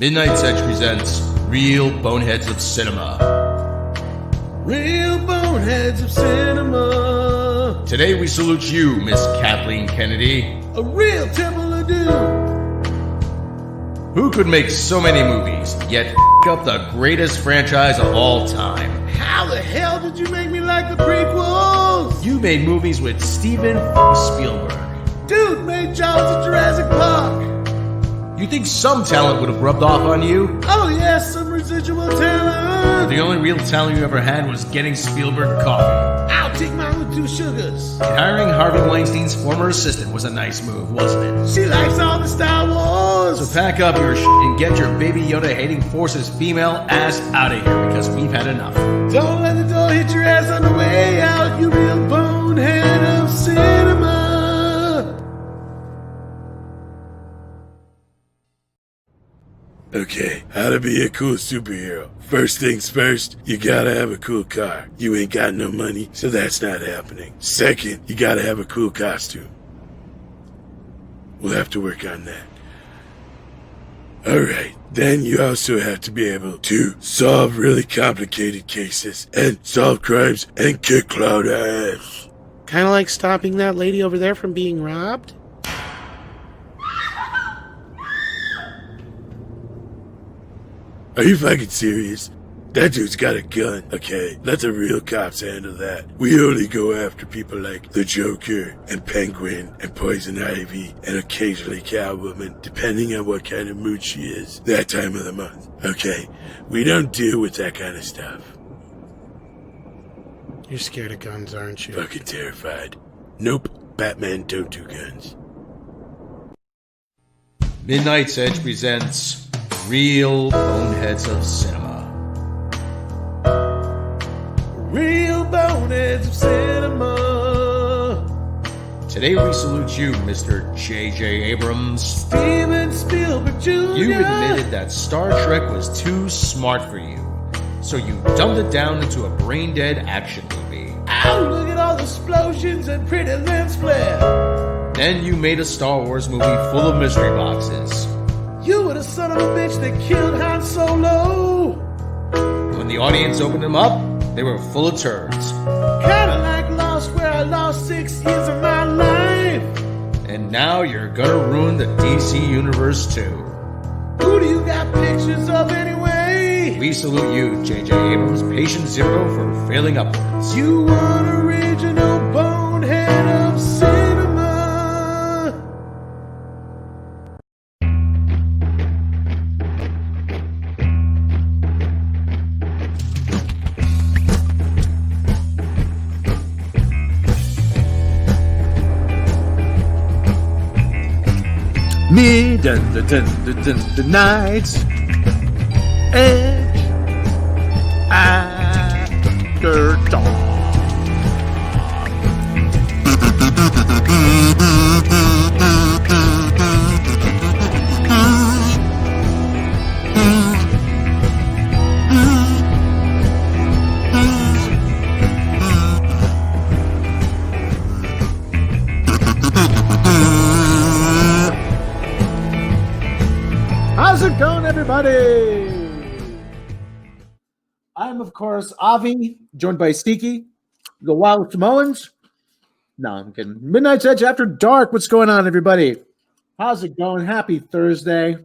Midnight Edge presents Real Boneheads of Cinema. Real Boneheads of Cinema. Today we salute you, Miss Kathleen Kennedy. A real Temple of Doom. Who could make so many movies, yet up the greatest franchise of all time? How the hell did you make me like the prequels? You made movies with Steven Spielberg. Dude made Jaws of Jurassic Park. You think some talent would have rubbed off on you? Oh yes, some residual talent. The only real talent you ever had was getting Spielberg coffee. I'll take mine with 2 sugars. And hiring Harvey Weinstein's former assistant was a nice move, wasn't it? She likes all the Star Wars. So pack up your and get your Baby Yoda hating forces female ass out of here because we've had enough. Don't let the door hit your ass on the way out, you real bonehead of cinema. Okay, how to be a cool superhero. First things first, you gotta have a cool car. You ain't got no money, so that's not happening. Second, you gotta have a cool costume. We'll have to work on that. Alright, then you also have to be able to solve really complicated cases and solve crimes and kick cloud ass. Kind of like stopping that lady over there from being robbed? Are you fucking serious? That dude's got a gun, okay? Let the real cops handle that. We only go after people like the Joker and Penguin and Poison Ivy and occasionally Catwoman, depending on what kind of mood she is that time of the month, okay? We don't deal with that kind of stuff. You're scared of guns, aren't you? Fucking terrified. Nope, Batman don't do guns. Midnight Edge presents Real Boneheads of Cinema. Real Boneheads of Cinema. Today we salute you, Mr. J.J. Abrams. Steven Spielberg Jr. You admitted that Star Trek was too smart for you, so you dumbed it down into a brain-dead action movie. Oh, look at all the explosions and pretty lens flare. Then you made a Star Wars movie full of mystery boxes. You were the son of a bitch that killed Han Solo. When the audience opened them up, they were full of turds. Kinda like Lost, where I lost 6 years of my life. And now you're gonna ruin the DC Universe too. Who do you got pictures of anyway? We salute you, J.J. Abrams, patient zero for failing upwards. You an original bonehead of cinema. Midnight's Edge after dark. How's it going, everybody? I'm, of course, Avi, joined by Steaky, the Wild Samoans. No, I'm kidding. Midnight's Edge After Dark. What's going on, everybody? How's it going? Happy Thursday.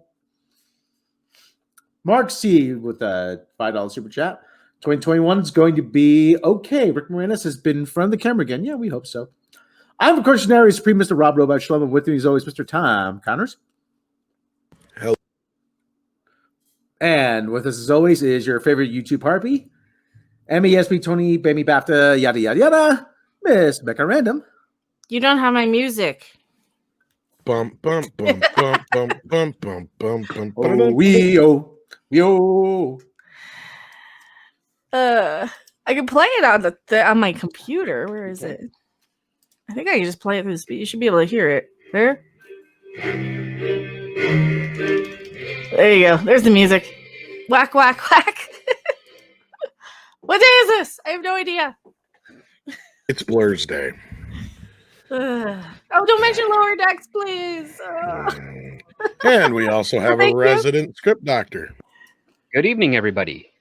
Mark C. with a $5 super chat. 2021 is going to be okay. Rick Moranis has been in front of the camera again. Yeah, we hope so. I'm, of course, Generic Supreme, Mr. Rob Robot Shlomo. With me, as always, Mr. Tom Connors. Hell. And with us, as always, is your favorite YouTube harpy, Emmy, ESP, Tony, Bammy, BAFTA, yada, yada, yada, Miss Becca Random. You don't have my music. Bum, bum, bum, bum, bum, bum, bum, bum, bum. Oh, yo. I can play it on on my computer. Where is it? I think I can just play it through the speed. You should be able to hear it. There. There you go. There's the music. Whack, whack, whack. What day is this? I have no idea. It's Blur's Day. Oh, don't mention lower decks, please. And we also have a Thank you. resident script doctor. Good evening, everybody.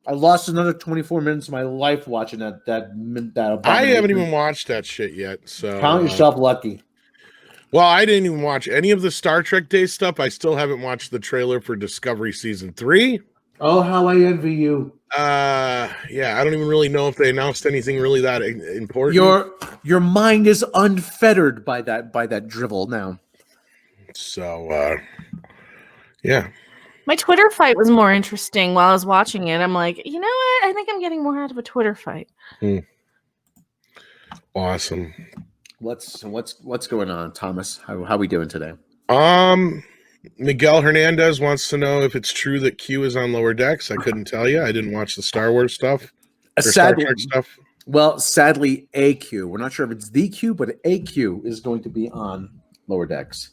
I lost another 24 minutes of my life watching that I haven't abomination. even watched that shit yet. So Count yourself lucky. well, I didn't even watch any of the Star Trek Day stuff. I still haven't watched the trailer for Discovery Season 3. Oh, how I envy you. Yeah, I don't even really know if they announced anything really that important. Your mind is unfettered by that drivel now. So yeah. My Twitter fight was more interesting while I was watching it. I'm like, you know what? I think I'm getting more out of a Twitter fight. Awesome. What's going on, Thomas? How we doing today? Miguel Hernandez wants to know if it's true that Q is on Lower Decks. I couldn't tell you. I didn't watch the Star Wars stuff. Or Star Trek stuff. Well, sadly, AQ. We're not sure if it's the Q, but AQ is going to be on Lower Decks.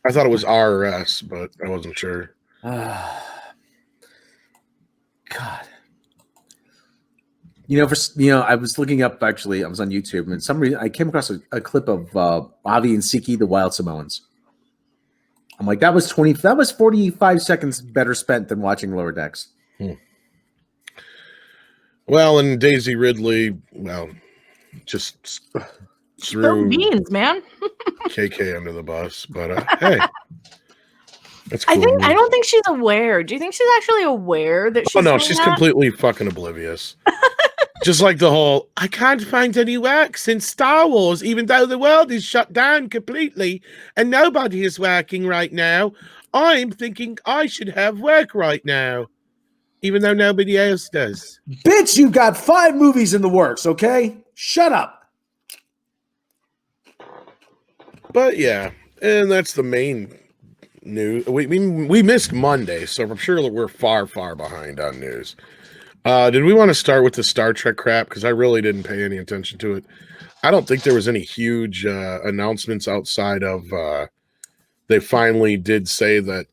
I thought it was RS, but I wasn't sure. God. I was looking up, actually, I was on YouTube, and some reason I came across a clip of Avi and Siki, the Wild Samoans. I'm like, that was 45 seconds better spent than watching Lower Decks. Well, and Daisy Ridley, just threw beans, man. KK under the bus, but hey, that's cool. I don't think she's aware. Do you think she's actually aware that she's? Oh no, she's completely fucking oblivious. Just like the whole, I can't find any work since Star Wars, even though the world is shut down completely and nobody is working right now. I'm thinking I should have work right now, even though nobody else does. Bitch, you got 5 movies in the works, okay? Shut up. But yeah, and that's the main news. We missed Monday, so I'm sure that we're far behind on news. Did we want to start with the Star Trek crap? Because I really didn't pay any attention to it. I don't think there was any huge announcements outside of they finally did say that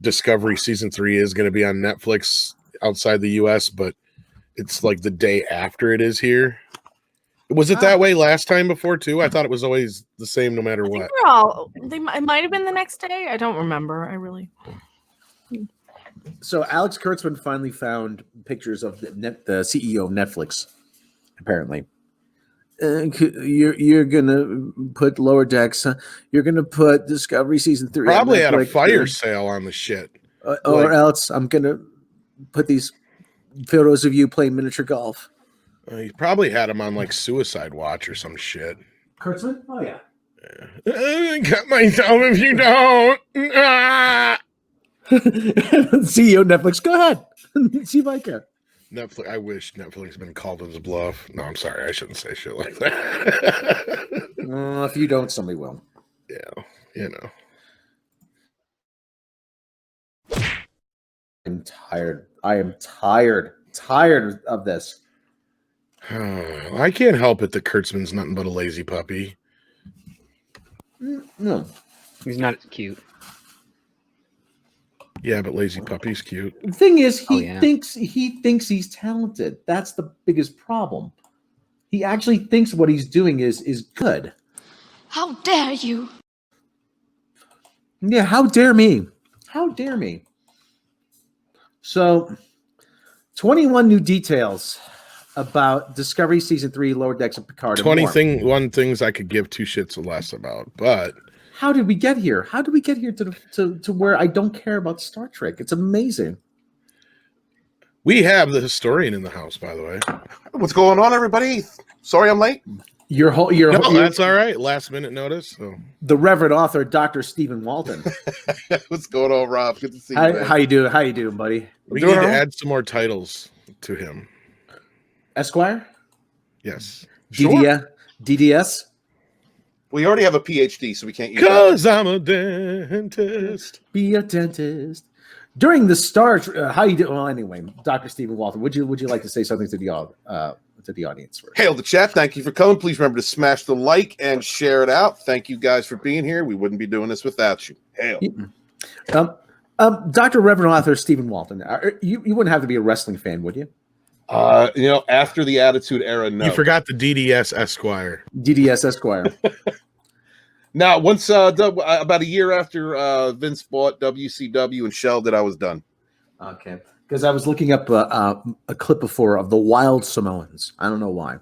Discovery Season 3 is going to be on Netflix outside the US, but it's like the day after it is here. Was it that way last time before too? I thought it was always the same no matter what. It might have been the next day. I don't remember. I really. So Alex Kurtzman finally found pictures of the CEO of Netflix. Apparently, you're gonna put Lower Decks. You're gonna put Discovery Season 3. Probably had a fire sale on the shit. Or else I'm gonna put these photos of you playing miniature golf. He probably had him on like Suicide Watch or some shit. Kurtzman? Oh yeah. Cut myself if you don't. CEO of Netflix, go ahead. See if I can. Netflix. I wish Netflix had been called as a bluff. No, I'm sorry. I shouldn't say shit like that. If you don't, somebody will. Yeah, you know. I'm tired. I am tired of this. I can't help it that Kurtzman's nothing but a lazy puppy. No. He's not cute. Yeah, but lazy puppy's cute. The thing is, he yeah. thinks he's talented. That's the biggest problem. He actually thinks what he's doing is good. How dare you? Yeah, how dare me? How dare me? So, 21 new details about Discovery Season 3, Lower Decks of Picard. 21 things I could give 2 shits less about, but how did we get here? How did we get here to where I don't care about Star Trek? It's amazing. We have the historian in the house, by the way. What's going on, everybody? Sorry I'm late. That's all right. Last minute notice. So. The Reverend author, Dr. Stephen Walton. What's going on, Rob? Good to see you. How you doing? How you doing, buddy? We need to add some more titles to him. Esquire? Yes. DDS? We already have a PhD, so we can't use Because I'm a dentist. Be a dentist. During the Star how you do? Well, anyway, Dr. Stephen Walton, would you like to say something to the audience first? Hail the chat. Thank you for coming. Please remember to smash the like and share it out. Thank you guys for being here. We wouldn't be doing this without you. Hail. Dr. Reverend author Stephen Walton, you wouldn't have to be a wrestling fan, would you? After the Attitude Era, no. You forgot the DDS Esquire. DDS Esquire. Now, once about a year after Vince bought WCW and shelved it, I was done. Okay, because I was looking up a clip before of the Wild Samoans. I don't know why,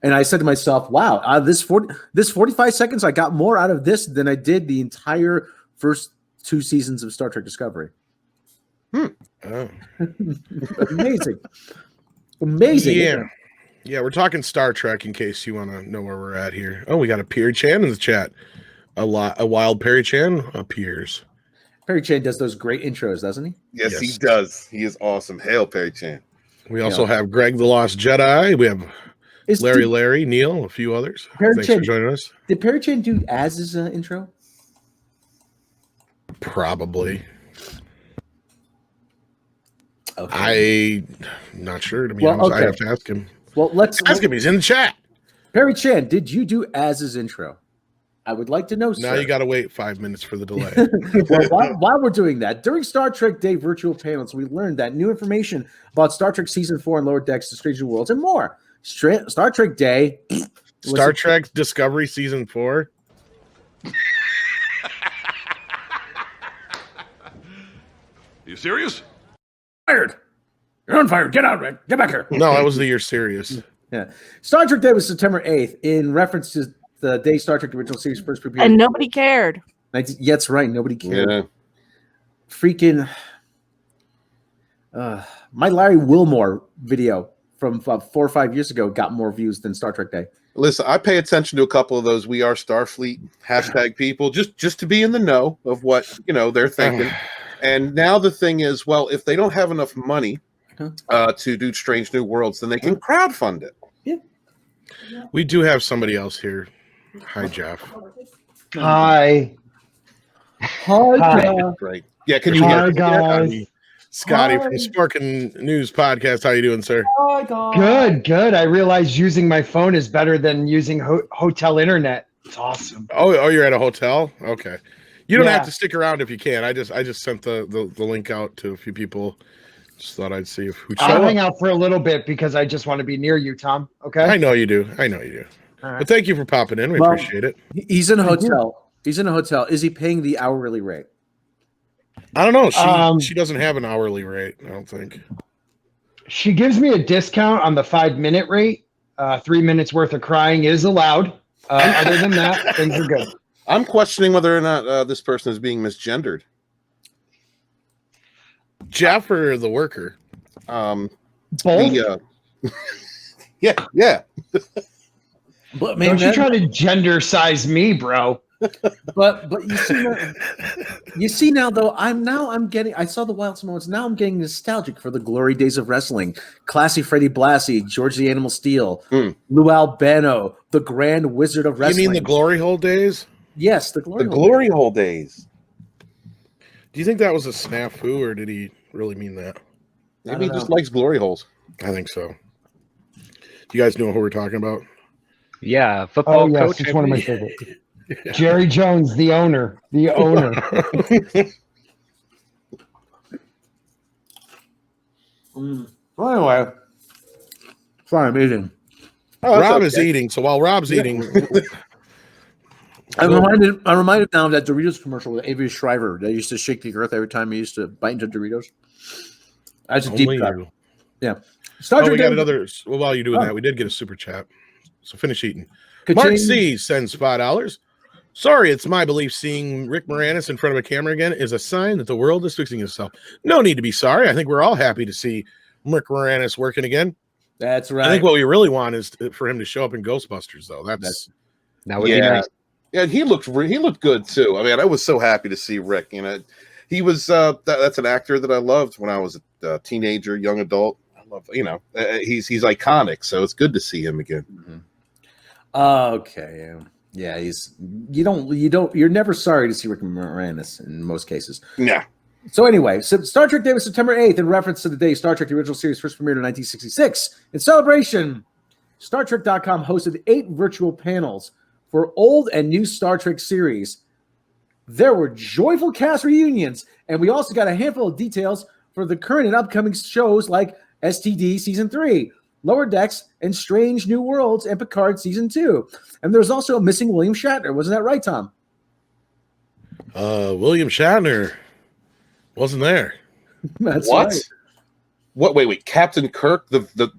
and I said to myself, "Wow, this 45 seconds, I got more out of this than I did the entire first 2 seasons of Star Trek Discovery." Oh. Amazing, amazing. Yeah. Yeah, we're talking Star Trek in case you want to know where we're at here. Oh, we got a Perry Chan in the chat. A wild Perry Chan appears. Perry Chan does those great intros, doesn't he? Yes, he does. He is awesome. Hail Perry Chan. We also have Greg the Lost Jedi. We have Larry, Neil, a few oothers. Thanks for joining us. Did Perry Chan do Az's intro? Probably. Okay. I'm not sure, to be honest. I have to ask him. Well, let's ask him. He's in the chat. Perry Chan, did you do Az's intro? I would like to know, Now you got to wait 5 minutes for the delay. Well, while we're doing that, during Star Trek Day virtual panels, we learned that new information about Star Trek Season 4 and Lower Decks to Strange New Worlds and more. Star Trek Day. Star Trek Discovery Season 4. You serious? Fired. You're on fire. Get out, Rick. Get back here. No, that was the year serious. Yeah. Star Trek Day was September 8th in reference to the day Star Trek original series first premiered. And nobody cared. Yeah, that's right. Nobody cared. Yeah. Freaking my Larry Wilmore video from 4 or 5 years ago got more views than Star Trek Day. Listen, I pay attention to a couple of those "We Are Starfleet" hashtag people just to be in the know of what they're thinking. And now the thing is, well, if they don't have enough money to do Strange New Worlds, then they can crowdfund it. Yeah. We do have somebody else here. Hi, Jeff. Hi. Hi. Great. Yeah, can you Hi, hear guys. Scotty from Sparkin News Podcast. How you doing, sir? Good. I realize using my phone is better than using hotel internet. It's awesome. Oh, you're at a hotel? Okay. You don't have to stick around if you can. I just sent the link out to a few people. Just thought I'd see if I'll hang out for a little bit because I just want to be near you, Tom. Okay. I know you do. All right. But thank you for popping in. We appreciate it. He's in a hotel. He's in a hotel. Is he paying the hourly rate? I don't know. She doesn't have an hourly rate, I don't think. She gives me a discount on the 5-minute rate. 3 minutes worth of crying is allowed. Other than that, things are good. I'm questioning whether or not this person is being misgendered. Jeff or the worker? Both. Yeah. But man, don't you try to gender size me, bro. But you see now though, I saw the Wild Samoans. Now I'm getting nostalgic for the glory days of wrestling. Classy Freddie Blassie, George the Animal Steel, Lou Albano, the Grand Wizard of Wrestling. You mean the glory hole days? Yes, the glory hole days. Do you think that was a snafu, or did he really mean that? Maybe he just likes glory holes. I think so. Do you guys know who we're talking about? Yeah, football coach. It's one of my favorites. Jerry Jones, the owner. Well, anyway, sorry, I'm eating. Rob is eating, so while Rob's eating, I'm reminded now of that Doritos commercial with Avery Shriver. They used to shake the earth every time he used to bite into Doritos. That's a deep cut. Yeah. We got another. Well, while you're doing that, we did get a super chat. So finish eating. Mark C sends $5. Sorry, it's my belief seeing Rick Moranis in front of a camera again is a sign that the world is fixing itself. No need to be sorry. I think we're all happy to see Rick Moranis working again. That's right. I think what we really want is for him to show up in Ghostbusters, though. That would be nice. Yeah, he looked good too. I mean, I was so happy to see Rick. He was that's an actor that I loved when I was a teenager, young adult. I love he's iconic, so it's good to see him again. Mm-hmm. Okay. Yeah, you're never sorry to see Rick Moranis in most cases. Yeah. So anyway, Star Trek Day was September 8th in reference to the day Star Trek the original series first premiered in 1966. In celebration, StarTrek.com hosted 8 virtual panels for old and new Star Trek series. There were joyful cast reunions, and we also got a handful of details for the current and upcoming shows like STD Season 3, Lower Decks, and Strange New Worlds, and Picard Season 2. And there's also a missing William Shatner. Wasn't that right, Tom? William Shatner wasn't there. That's What? right. What? Wait. Captain Kirk, the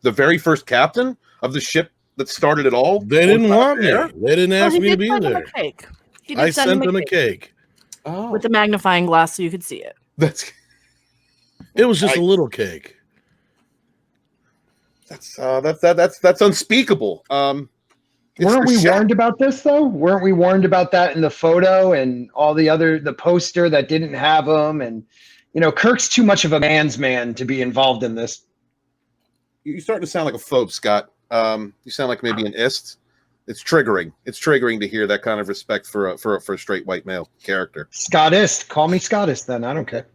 very first captain of the ship that started it all. They didn't want me. there? They didn't ask me to be there. He did I send sent them a cake. Oh, with a magnifying glass so you could see it. that's It was just a little cake. that's unspeakable. Weren't we warned about this though? Weren't we warned about that in the photo and all the poster that didn't have them? And Kirk's too much of a man's man to be involved in this. You're starting to sound like a phobe, Scott. You sound like maybe an ist. It's triggering. It's triggering to hear that kind of respect for a straight white male character. Scottist. Call me Scottist then. I don't care.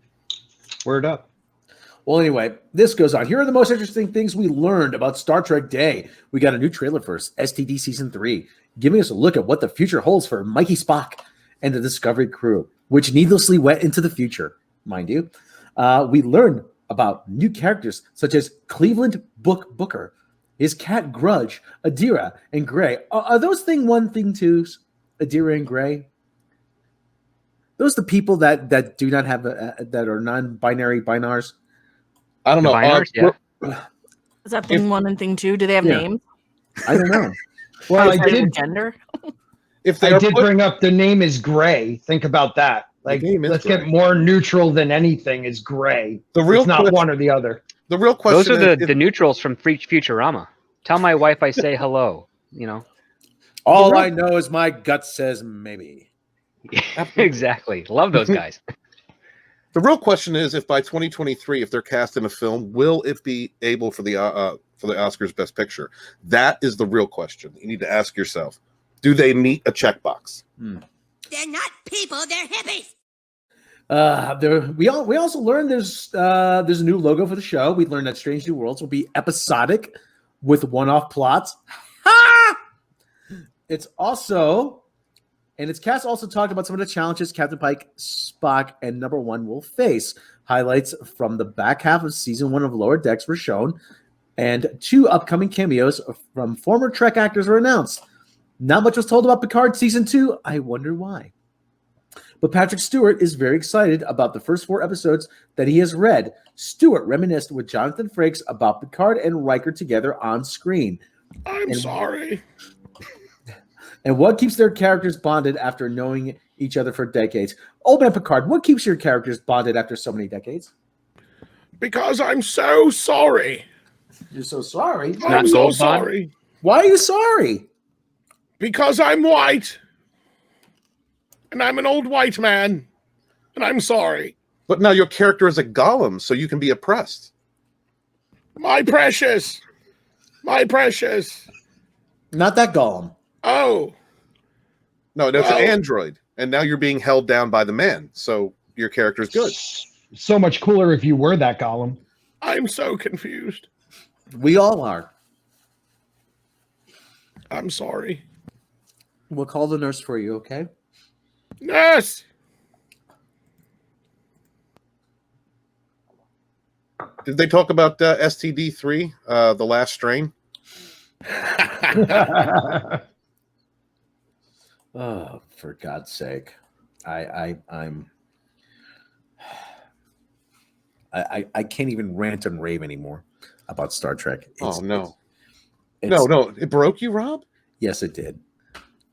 Word up. Well, anyway, this goes on. Here are the most interesting things we learned about Star Trek Day. We got a new trailer for STD Season 3, giving us a look at what the future holds for Mikey Spock and the Discovery crew, which needlessly went into the future, mind you. We learned about new characters such as Cleveland Booker, his cat Grudge, Adira, and Gray. Are those thing one, thing twos? Adira and Gray? Those the people that do not have that are non-binary binars? I don't know. Binars, Is that thing 1 and thing 2? Do they have names? I don't know. Well, I Outside of did. gender. I did bring up the name is Gray. Think about that. Like, let's get more neutral than anything is Gray. It's not one or the other. The real question. Those are the neutrals from Futurama. Tell my wife I say hello. All I know is my gut says maybe. Exactly. Love those guys. The real question is, if by 2023, if they're cast in a film, will it be able for the Oscars Best Picture? That is the real question. You need to ask yourself: do they meet a checkbox? They're not people, they're hippies. We also learned there's a new logo for the show. We learned that Strange New Worlds will be episodic with one-off plots. Its cast also talked about some of the challenges Captain Pike, Spock, and Number One will face. Highlights from the back half of Season 1 of Lower Decks were shown, and 2 upcoming cameos from former Trek actors were announced. Not much was told about Picard Season 2. I wonder why. But Patrick Stewart is very excited about the first 4 episodes that he has read. Stewart reminisced with Jonathan Frakes about Picard and Riker together on screen. I'm sorry. And what keeps their characters bonded after knowing each other for decades? Old man Picard, what keeps your characters bonded after so many decades? Because I'm so sorry. You're so sorry? I'm so sorry. Why are you sorry? Because I'm white. And I'm an old white man. And I'm sorry. But now your character is a golem, so you can be oppressed. My precious. My precious. Not that golem. Oh. No, it's an android. And now you're being held down by the man. So your character is good. So much cooler if you were that golem. I'm so confused. We all are. I'm sorry. We'll call the nurse for you, okay? Nurse! Did they talk about STD3, the last strain? Oh, for God's sake. I can't even rant and rave anymore about Star Trek. No. It broke you, Rob? Yes, it did.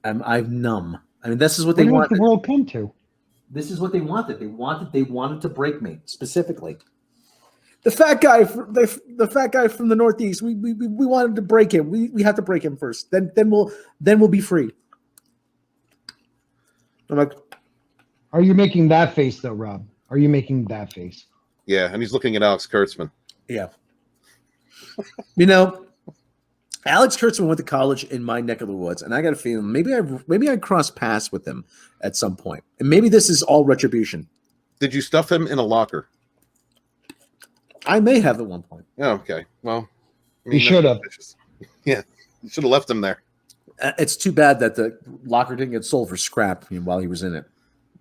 I'm numb. I mean, this is what they wanted. wanted. The world come to? This is what they wanted. They wanted to break me specifically. The fat guy from the Northeast. We wanted to break him. We have to break him first. Then we'll be free. I'm like, are you making that face though, Rob? Are you making that face? Yeah, and he's looking at Alex Kurtzman. Yeah. Alex Kurtzman went to college in my neck of the woods, and I got a feeling maybe I crossed paths with him at some point, and maybe this is all retribution. Did you stuff him in a locker? I may have at one point. Oh, okay. Well, you should have. Yeah, you should have left him there. It's too bad that the locker didn't get sold for scrap while he was in it.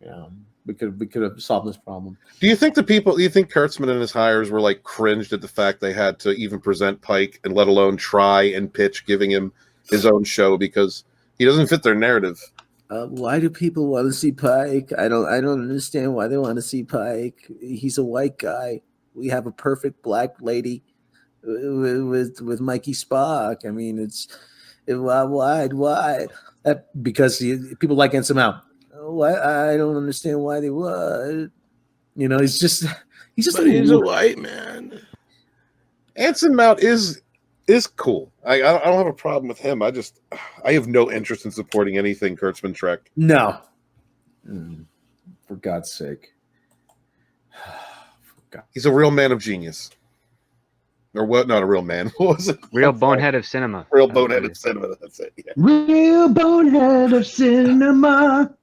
Yeah, We could have solved this problem. Do you think Kurtzman and his hires were like cringed at the fact they had to even present Pike and let alone try and pitch giving him his own show because he doesn't fit their narrative? Why do people want to see Pike? I don't understand why they want to see Pike. He's a white guy. We have a perfect black lady with Mikey Spock. I mean, why? Because people like Anson Mount. I don't understand why they would. You know, he's just a white man. Anson Mount is cool. I don't have a problem with him. I have no interest in supporting anything Kurtzman Trek. No. For God's sake. He's a real man of genius. Or what? Not a real man. What was it? Real bonehead of cinema. Real bonehead of cinema. That's it. Yeah. Real bonehead of cinema.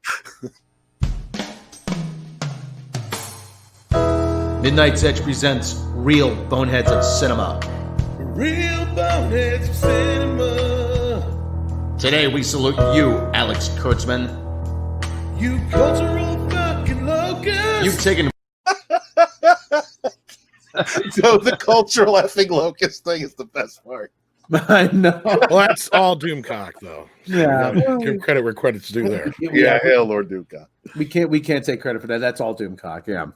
Midnight's Edge presents Real Boneheads of Cinema. Real boneheads of cinema. Today we salute you, Alex Kurtzman. You cultural fucking locust. You've taken So the cultural effing locust thing is the best part. I know. Well, that's all Doomcock, though. Yeah. Give credit where credit's due there. Yeah, hell, Lord Doomcock. We can't take credit for that. That's all Doomcock, yeah.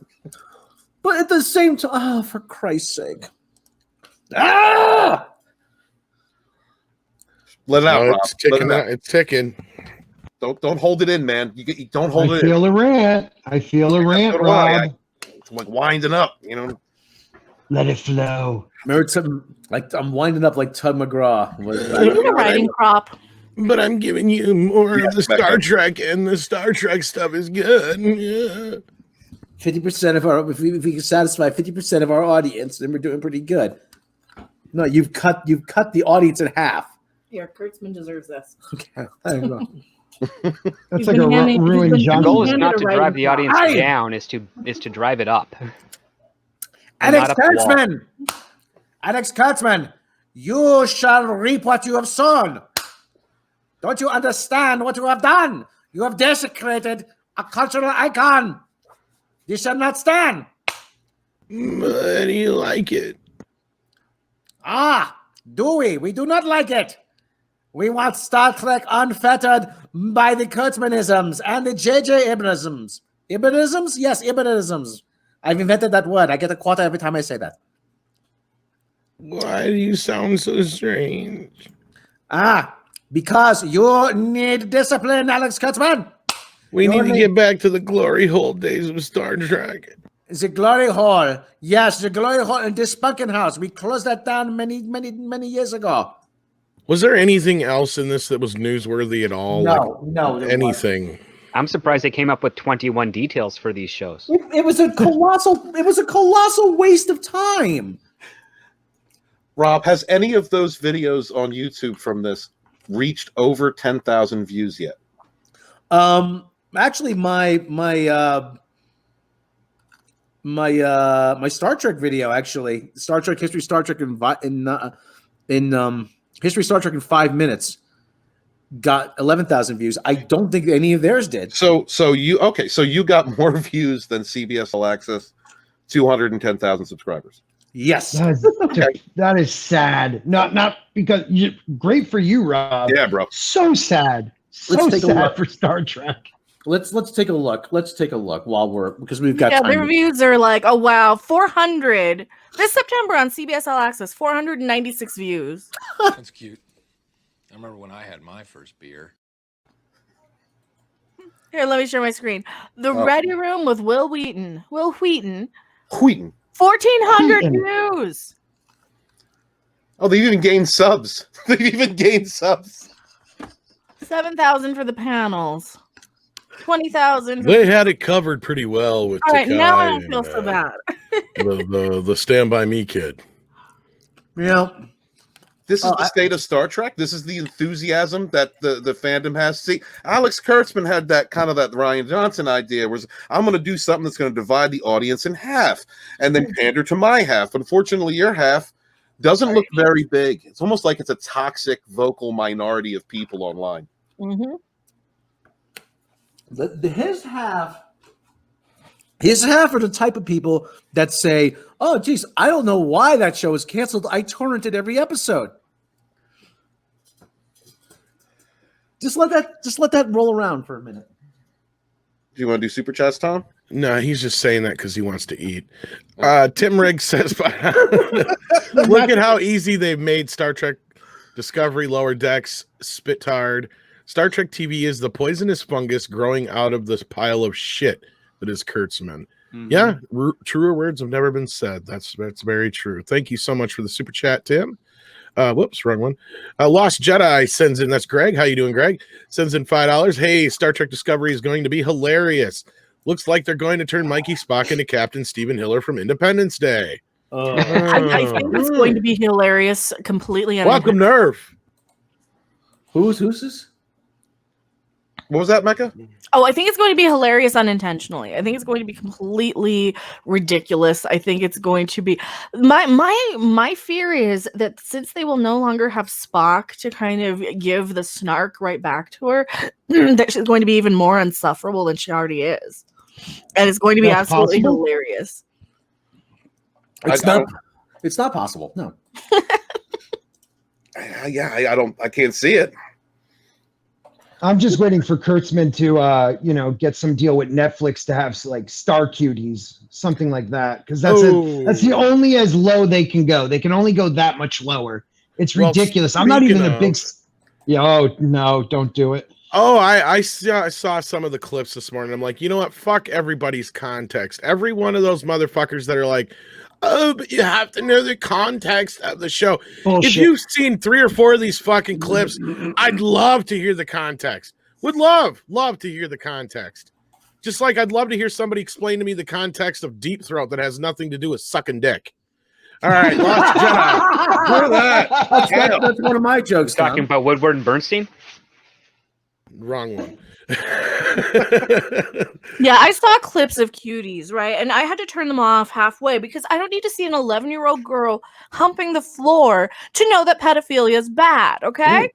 But at the same time, for Christ's sake. Let it out, Rob. It's ticking. It's ticking. Don't hold it in, man. You don't hold it in. I feel a rant, Rob. It's like winding up, you know. Let it flow. Remember something like I'm winding up like Tug McGraw. A writing crop. But I'm giving you more of the Star Trek, and the Star Trek stuff is good. Yeah. 50% of our if we can satisfy 50% of our audience, then we're doing pretty good. No, you've cut the audience in half. Yeah, Kurtzman deserves this. Okay, I don't know. That's like a ruined The John. goal is not to drive the audience down; is to drive it up. Alex Kurtzman, you shall reap what you have sown. Don't you understand what you have done? You have desecrated a cultural icon. This shall not stand. But do you like it? Do we? We do not like it. We want Star Trek unfettered by the Kurtzmanisms and the J.J. Abrahamsms. Abrahamsms? Yes, Abrahamsms. I've invented that word. I get a quarter every time I say that. Why do you sound so strange? Because you need discipline, Alex Kurtzman. We need to get back to the glory hole days of Star Trek. The glory hole. Yes, the glory hole in this Spunkin house. We closed that down many years ago. Was there anything else in this that was newsworthy at all? No. Anything. I'm surprised they came up with 21 details for these shows. It was a colossal waste of time. Rob, has any of those videos on YouTube from this reached over 10,000 views yet? Actually, my Star Trek video, actually, Star Trek History, Star Trek in History Star Trek in 5 minutes, got 11,000 views. I don't think any of theirs did. So you got more views than CBS All Access, 210,000 subscribers. Yes, that is sad. Not because great for you, Rob. Yeah, bro. So sad. So sad for Star Trek. Let's take a look. Let's take a look because we've got the reviews are like, oh wow, 400 this September on CBS All Access, 496 views. That's cute. I remember when I had my first beer. Here, let me share my screen. The Ready Room with Will Wheaton. 1,400 views. Oh, they've even gained subs. 7,000 for the panels. 20,000. They had it covered pretty well with. All right, now I don't feel so bad. the Stand By Me kid. Yeah. This is the state of Star Trek. This is the enthusiasm that the fandom has. See, Alex Kurtzman had that kind of that Ryan Johnson idea, was I'm going to do something that's going to divide the audience in half and then pander to my half. Unfortunately, your half doesn't look very big. It's almost like it's a toxic vocal minority of people online. Mm-hmm. His half His half are the type of people that say, "Oh, geez, I don't know why that show was canceled. I torrented every episode." Just let that roll around for a minute. Do you want to do super chats, Tom? No, he's just saying that because he wants to eat. Tim Riggs says, "Look at how easy they've made Star Trek Discovery, Lower Decks, Spitard. Star Trek TV is the poisonous fungus growing out of this pile of shit that is Kurtzman." Mm-hmm. Yeah, truer words have never been said. That's very true. Thank you so much for the super chat, Tim. Whoops, wrong one. Lost Jedi sends in. That's Greg. How you doing, Greg? Sends in $5. Hey, Star Trek Discovery is going to be hilarious. Looks like they're going to turn Mikey Spock into Captain Stephen Hiller from Independence Day. I think it's going to be hilarious. Completely. Welcome, Nerf. Who's this? What was that, Mecca? Oh, I think it's going to be hilarious unintentionally. I think it's going to be completely ridiculous. I think it's going to be my fear is that since they will no longer have Spock to kind of give the snark right back to her, that she's going to be even more insufferable than she already is. And it's going to be absolutely hilarious. It's not possible. No. I can't see it. I'm just waiting for Kurtzman to, get some deal with Netflix to have like Star Cuties, something like that, because that's the only as low they can go. They can only go that much lower. It's ridiculous. I'm not even a big. Oh no! Don't do it. Oh, I saw some of the clips this morning. I'm like, you know what? Fuck everybody's context. Every one of those motherfuckers that are like, oh, but you have to know the context of the show. Bullshit. If you've seen 3 or 4 of these fucking clips, I'd love to hear the context. Would love to hear the context. Just like I'd love to hear somebody explain to me the context of Deep Throat that has nothing to do with sucking dick. All right, Lost Jedi. Hear that? That's one of my jokes. Talking about Woodward and Bernstein? Wrong one. Yeah, I saw clips of cuties, right? And I had to turn them off halfway because I don't need to see an 11-year-old girl humping the floor to know that pedophilia is bad, okay?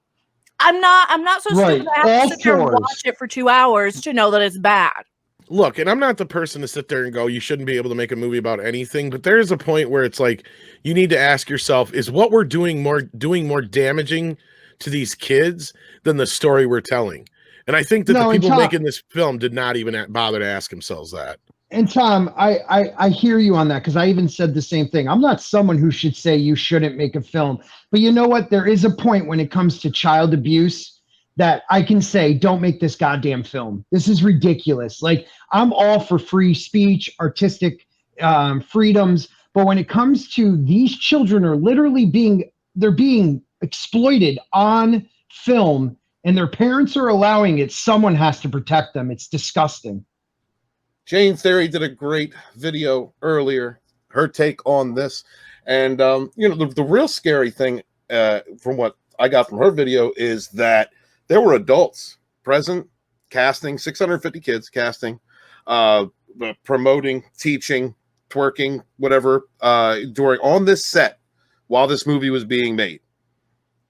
I'm not so stupid I have to sit there and watch it for 2 hours to know that it's bad. Look, and I'm not the person to sit there and go, you shouldn't be able to make a movie about anything, but there is a point where it's like you need to ask yourself, is what we're doing more damaging to these kids than the story we're telling? And I think that the people making this film did not even bother to ask themselves that. And Tom, I hear you on that because I even said the same thing. I'm not someone who should say you shouldn't make a film. But you know what? There is a point when it comes to child abuse that I can say, don't make this goddamn film. This is ridiculous. Like, I'm all for free speech, artistic freedoms. But when it comes to these children are literally being exploited on film, and their parents are allowing it, someone has to protect them. It's disgusting. Jane Theory did a great video earlier, her take on this. And, the real scary thing from what I got from her video is that there were adults present, casting, 650 kids casting, promoting, teaching, twerking, whatever, on this set while this movie was being made.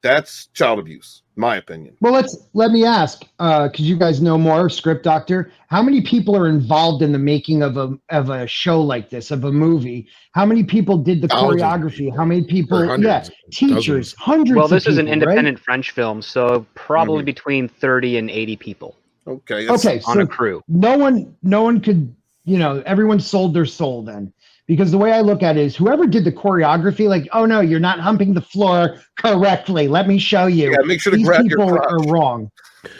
That's child abuse, in my opinion. Well, let me ask, because you guys know more, Script Doctor. How many people are involved in the making of a show like this, of a movie? How many people did the choreography? How many people? Teachers, hundreds. Well, this of is people, an independent right? French film, so probably between 30 and 80 people. Okay. On a crew. No one could, everyone sold their soul then. Because the way I look at it is whoever did the choreography, like, oh no, you're not humping the floor correctly. Let me show you. Yeah, make sure to These grab people your crotch. are wrong.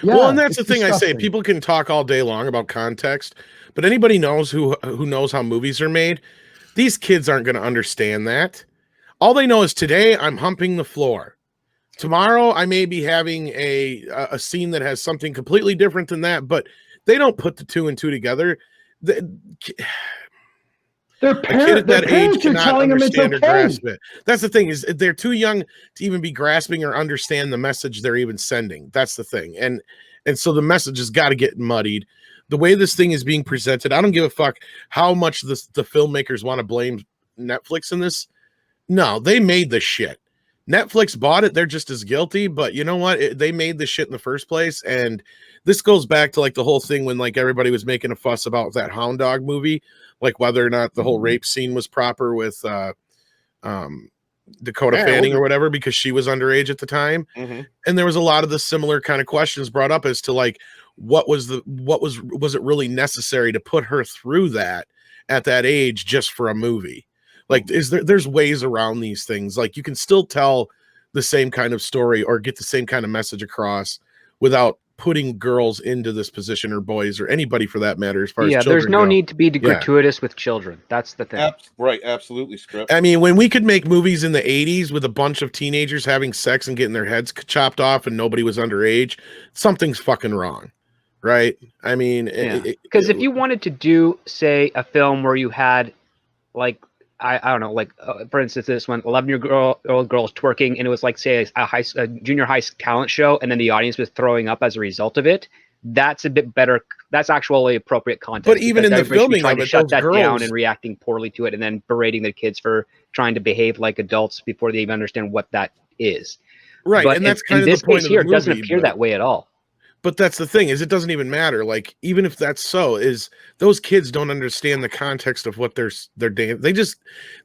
Yeah, well, and that's the thing disgusting. I say. People can talk all day long about context, but anybody knows who knows how movies are made. These kids aren't going to understand that. All they know is today I'm humping the floor. Tomorrow I may be having a scene that has something completely different than that, but they don't put the 2 and 2 together. Their parents are telling them it's okay. Grasp it. That's the thing, is they're too young to even be grasping or understand the message they're even sending. That's the thing. And so the message has got to get muddied. The way this thing is being presented, I don't give a fuck how much the filmmakers want to blame Netflix in this. No, they made the shit. Netflix bought it. They're just as guilty, but you know what? They made this shit in the first place. And this goes back to like the whole thing when like everybody was making a fuss about that Hound Dog movie, like whether or not the whole rape scene was proper with Dakota Fanning or whatever, because she was underage at the time. And there was a lot of the similar kind of questions brought up as to like, was it really necessary to put her through that at that age just for a movie? Like, there's ways around these things. Like, you can still tell the same kind of story or get the same kind of message across without putting girls into this position, or boys, or anybody for that matter, as far as children there's no go. need to be gratuitous with children. That's the thing. Right, absolutely, Script. I mean, when we could make movies in the 80s with a bunch of teenagers having sex and getting their heads chopped off and nobody was underage, something's fucking wrong, right? I mean, because if you wanted to do, say, a film where you had, like, I don't know, like, for instance, this one, 11-year-old girls twerking, and it was like, say, a junior high talent show, and then the audience was throwing up as a result of it, that's a bit better. That's actually appropriate content. But even in the filming trying of to it, shut those that down girls and reacting poorly to it, and then berating their kids for trying to behave like adults before they even understand what that is. Right, but and that's kind in of this the point case of here, the it doesn't movie, appear that way at all. But that's the thing, is it doesn't even matter. Like, even if that's so, is those kids don't understand the context of what they're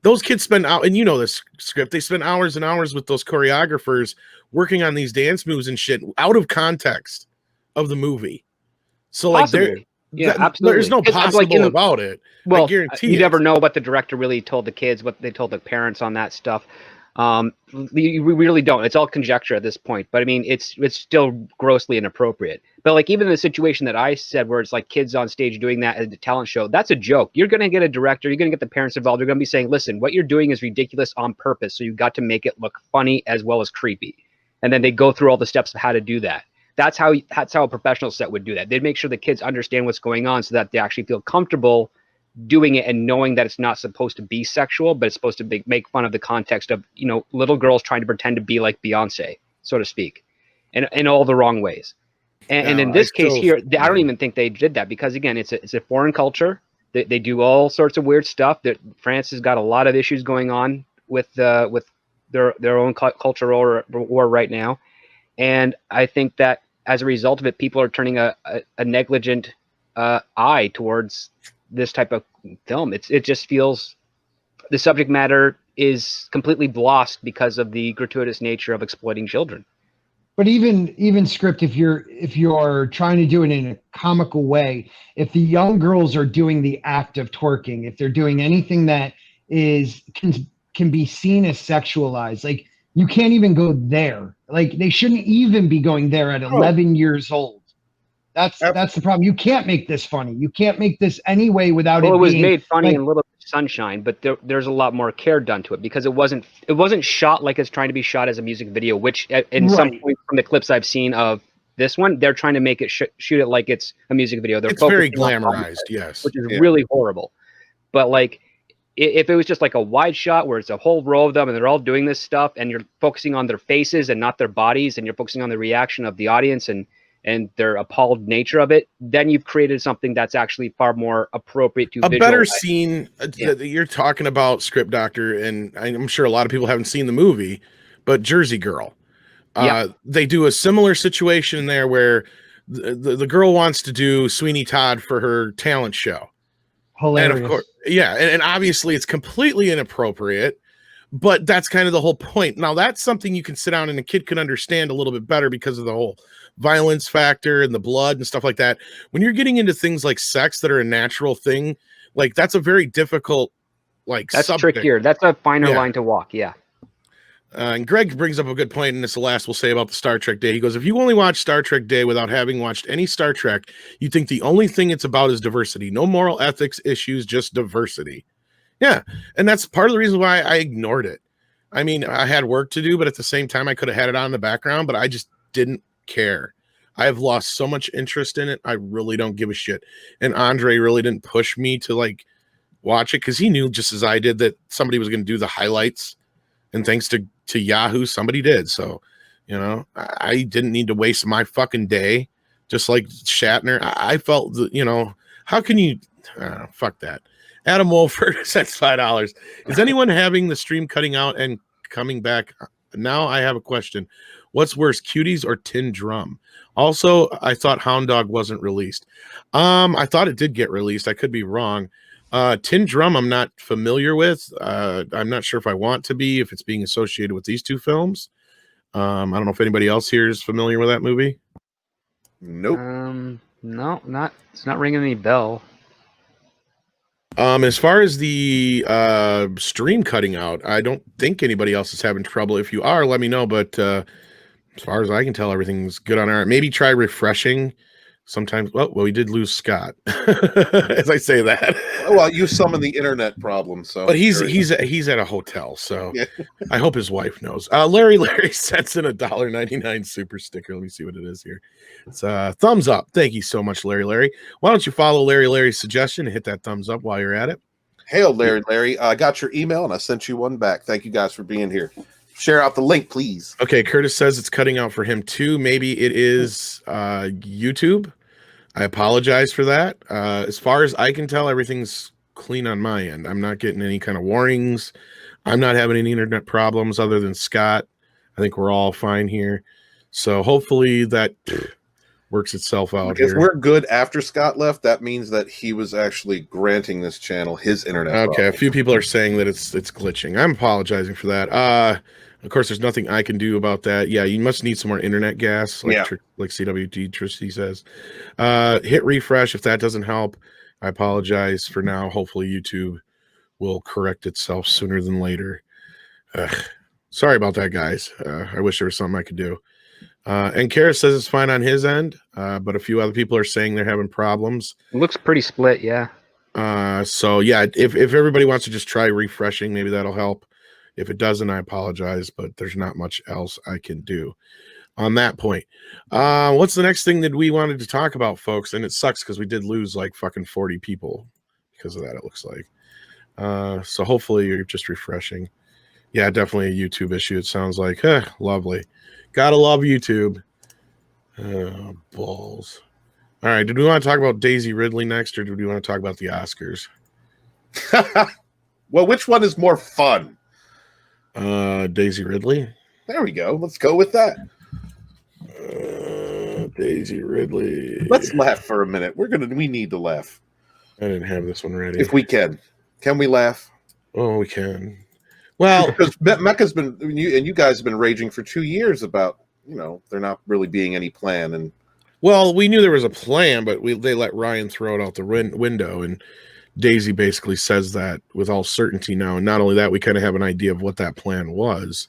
those kids spend out, and you know this, Script, they spend hours and hours with those choreographers working on these dance moves and shit out of context of the movie. So Possibly. Absolutely. There's no possible about it. Well, I guarantee you never know what the director really told the kids, what they told the parents on that stuff. We really don't. It's all conjecture at this point. But I mean, it's still grossly inappropriate. But like, even in the situation that I said, where it's like kids on stage doing that at the talent show, that's a joke. You're going to get a director. You're going to get the parents involved. They're going to be saying, listen, what you're doing is ridiculous on purpose. So you got to make it look funny as well as creepy. And then they go through all the steps of how to do that. That's how a professional set would do that. They'd make sure the kids understand what's going on so that they actually feel comfortable doing it and knowing that it's not supposed to be sexual, but it's supposed to make fun of the context of, you know, little girls trying to pretend to be like Beyonce, so to speak, and in all the wrong ways. And in this case here, I don't even think they did that, because again, it's a foreign culture. They do all sorts of weird stuff. That France has got a lot of issues going on with their own cultural war right now, and I think that as a result of it, people are turning a negligent eye towards this type of film. It just feels the subject matter is completely lost because of the gratuitous nature of exploiting children. But even Script, if you're trying to do it in a comical way, if the young girls are doing the act of twerking, if they're doing anything that can be seen as sexualized, like, you can't even go there. Like, they shouldn't even be going there at 11 years old. That's the problem. You can't make this funny. You can't make this anyway without it was being made funny like, in Little Sunshine, but there's a lot more care done to it, because it wasn't shot like it's trying to be shot as a music video, which in some point from the clips I've seen of this one, they're trying to make it shoot it like it's a music video. It's very glamorized, yes, which is really horrible. But like, if it was just like a wide shot where it's a whole row of them and they're all doing this stuff, and you're focusing on their faces and not their bodies, and you're focusing on the reaction of the audience and their appalled nature of it, then you've created something that's actually far more appropriate to a visualize. better scene. You're talking about, Script Doctor, and I'm sure a lot of people haven't seen the movie, but Jersey Girl. They do a similar situation there where the girl wants to do Sweeney Todd for her talent show. Hilarious. And of course, and obviously it's completely inappropriate, but that's kind of the whole point. Now, that's something you can sit down and a kid can understand a little bit better because of the whole violence factor and the blood and stuff like that. When you're getting into things like sex that are a natural thing, like, that's a very difficult, like, that's subject. trickier. That's a finer line to walk. Yeah. And Greg brings up a good point, and it's the last we'll say about the Star Trek Day. He goes, if you only watch Star Trek Day without having watched any Star Trek, you think the only thing it's about is diversity. No moral ethics issues, just diversity. Yeah, and that's part of the reason why I ignored it. I mean, I had work to do, but at the same time, I could have had it on in the background, but I just didn't care. I have lost so much interest in it. I really don't give a shit. And Andre really didn't push me to, like, watch it, because he knew just as I did that somebody was going to do the highlights. And thanks to Yahoo, somebody did. So, you know, I didn't need to waste my fucking day, just like Shatner. I felt that, you know, how can you fuck that? Adam Wolford sent $5. Is anyone having the stream cutting out and coming back Now I have a question. What's worse, Cuties or Tin Drum? Also, I thought Hound Dog wasn't released. I thought it did get released. I could be wrong. Tin Drum, I'm not familiar with. I'm not sure if I want to be, if it's being associated with these two films. I don't know if anybody else here is familiar with that movie. Nope. No, it's not ringing any bell. As far as the stream cutting out, I don't think anybody else is having trouble. If you are, let me know. But as far as I can tell, everything's good on our. Maybe try refreshing. Sometimes, well, we did lose Scott, as I say that. Well, you summoned the internet problem, so. But he's at a hotel, so yeah. I hope his wife knows. Larry sends in a $1.99 super sticker. Let me see what it is here. It's thumbs up. Thank you so much, Larry. Why don't you follow Larry's suggestion and hit that thumbs up while you're at it? Hail, Larry. I got your email and I sent you one back. Thank you guys for being here. Share out the link, please. Okay, Curtis says it's cutting out for him too. Maybe it is YouTube. I apologize for that. As far as I can tell, everything's clean on my end. I'm not getting any kind of warnings. I'm not having any internet problems other than Scott. I think we're all fine here. So hopefully that works itself out. If we're good after Scott left, that means that he was actually granting this channel his internet Okay, problem. A few people are saying that it's glitching. I'm apologizing for that. Of course, there's nothing I can do about that. Yeah, you must need some more internet gas, like CWD Tristy says. Hit refresh if that doesn't help. I apologize for now. Hopefully YouTube will correct itself sooner than later. Sorry about that, guys. I wish there was something I could do. And Kara says it's fine on his end, but a few other people are saying they're having problems. It looks pretty split, yeah. So yeah, if everybody wants to just try refreshing, maybe that'll help. If it doesn't, I apologize, but there's not much else I can do on that point. What's the next thing that we wanted to talk about, folks? And it sucks because we did lose like fucking 40 people because of that, it looks like. So hopefully you're just refreshing. Yeah, definitely a YouTube issue, it sounds like. Lovely. Gotta love YouTube. Balls. All right, did we want to talk about Daisy Ridley next, or do we want to talk about the Oscars? Well, which one is more fun? Daisy Ridley. There we go. Let's go with that. Daisy Ridley. Let's laugh for a minute. We need to laugh. I didn't have this one ready. If we can we laugh? Oh, we can. Well, because Mecca's been, and you guys have been raging for 2 years about, there not really being any plan. And well, we knew there was a plan, but they let Ryan throw it out the window, and Daisy basically says that with all certainty now. And not only that, we kind of have an idea of what that plan was.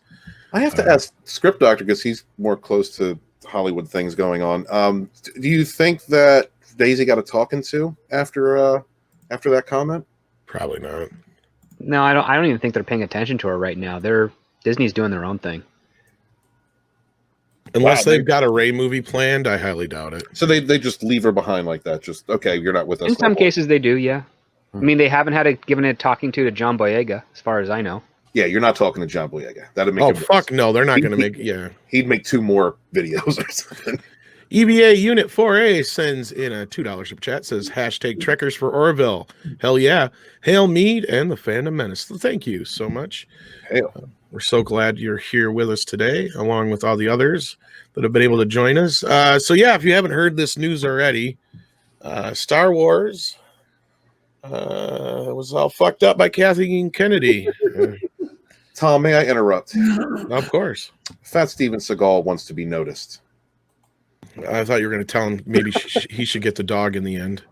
I have to ask Script Doctor, because he's more close to Hollywood things going on. Do you think that Daisy got a talking to after that comment? Probably not. No, I don't even think they're paying attention to her right now. Disney's doing their own thing. Unless they've got a Ray movie planned, I highly doubt it. So they just leave her behind like that. Just, okay, you're not with us. In some cases they do, yeah. I mean, they haven't given a talking to John Boyega, as far as I know. Yeah, you're not talking to John Boyega. That'd make fuck no, they're not going to make. Yeah, he'd make 2 more videos or something. EBA Unit 4A sends in a $2 super chat. Says #Trekkers for Orville. Hell yeah, hail Mead and the Fandom Menace. Thank you so much. Hail. We're so glad you're here with us today, along with all the others that have been able to join us. So yeah, if you haven't heard this news already, Star Wars was all fucked up by Kathleen Kennedy. Tom, may I interrupt? Of course. Fat Steven Seagal wants to be noticed. I thought you were going to tell him maybe he should get the dog in the end.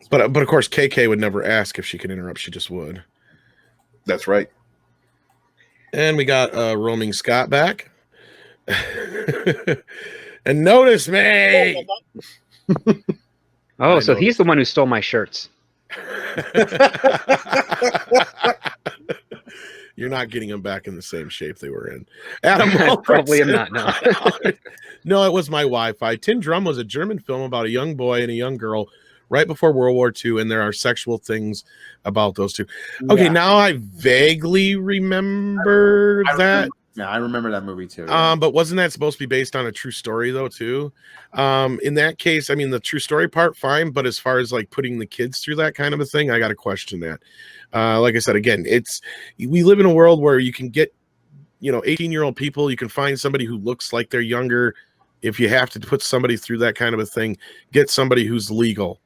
But of course, KK would never ask if she could interrupt. She just would. That's right. And we got Roaming Scott back. And notice me. Oh, so he's the one who stole my shirts. You're not getting them back in the same shape they were in. Adam Probably am not. No. No, it was my Wi-Fi. Tin Drum was a German film about a young boy and a young girl right before World War II, and there are sexual things about those two. Okay, now I vaguely remember that. Yeah, I remember that movie too. But wasn't that supposed to be based on a true story though too? In that case, I mean the true story part, fine, but as far as like putting the kids through that kind of a thing, I got to question that. Like I said, again, we live in a world where you can get, 18-year-old people, you can find somebody who looks like they're younger. If you have to put somebody through that kind of a thing, get somebody who's legal.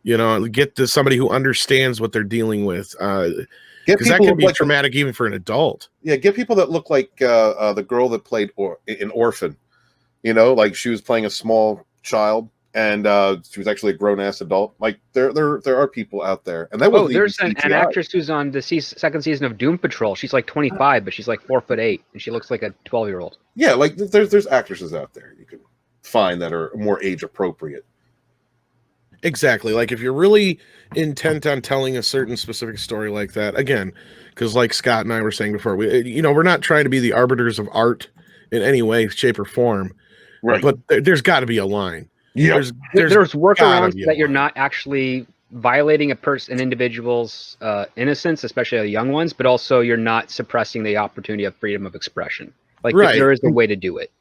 Get to somebody who understands what they're dealing with. Because that can be traumatic even for an adult. Yeah, get people that look like the girl that played in Orphan. Like she was playing a small child, and she was actually a grown-ass adult. Like there are people out there, and that was there's an actress who's on the second season of Doom Patrol. She's like 25, but she's like 4'8", and she looks like a 12-year-old. Yeah, like there's actresses out there you can find that are more age appropriate. Exactly. Like if you're really intent on telling a certain specific story like that, again, because like Scott and I were saying before, we're not trying to be the arbiters of art in any way, shape, or form. Right. But there's got to be a line. Yeah. There's workarounds that you're not actually violating an individual's innocence, especially the young ones, but also you're not suppressing the opportunity of freedom of expression. Like there is a way to do it.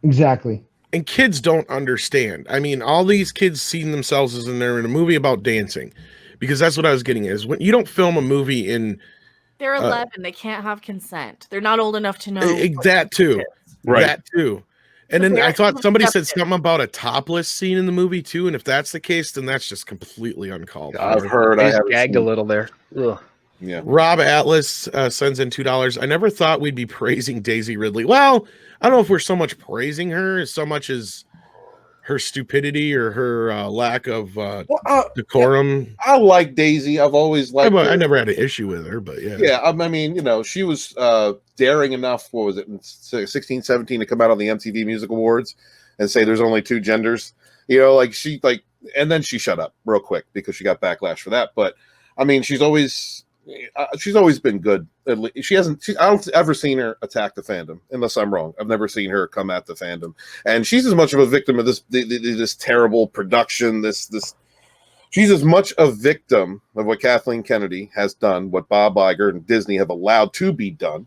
Exactly. And kids don't understand. I mean, all these kids seeing themselves as in a movie about dancing, because that's what I was getting is when you don't film a movie in. They're 11. They can't have consent. They're not old enough to know. That too. Right. That too. And then I thought somebody said something about a topless scene in the movie too. And if that's the case, then that's just completely uncalled for. I've heard. I gagged a little there. Ugh. Yeah. Rob Atlas sends in $2. I never thought we'd be praising Daisy Ridley. Well, I don't know if we're so much praising her as so much as her stupidity or her lack of decorum. I like Daisy. I've always liked her. I never had an issue with her, but yeah. Yeah, I mean, she was daring enough, what was it, in 16, 17 to come out on the MTV Music Awards and say there's only two genders. And then she shut up real quick because she got backlash for that. But, I mean, she's always been good. I don't ever seen her attack the fandom, unless I'm wrong. I've never seen her come at the fandom, and she's as much of a victim of this terrible production. She's as much a victim of what Kathleen Kennedy has done, what Bob Iger and Disney have allowed to be done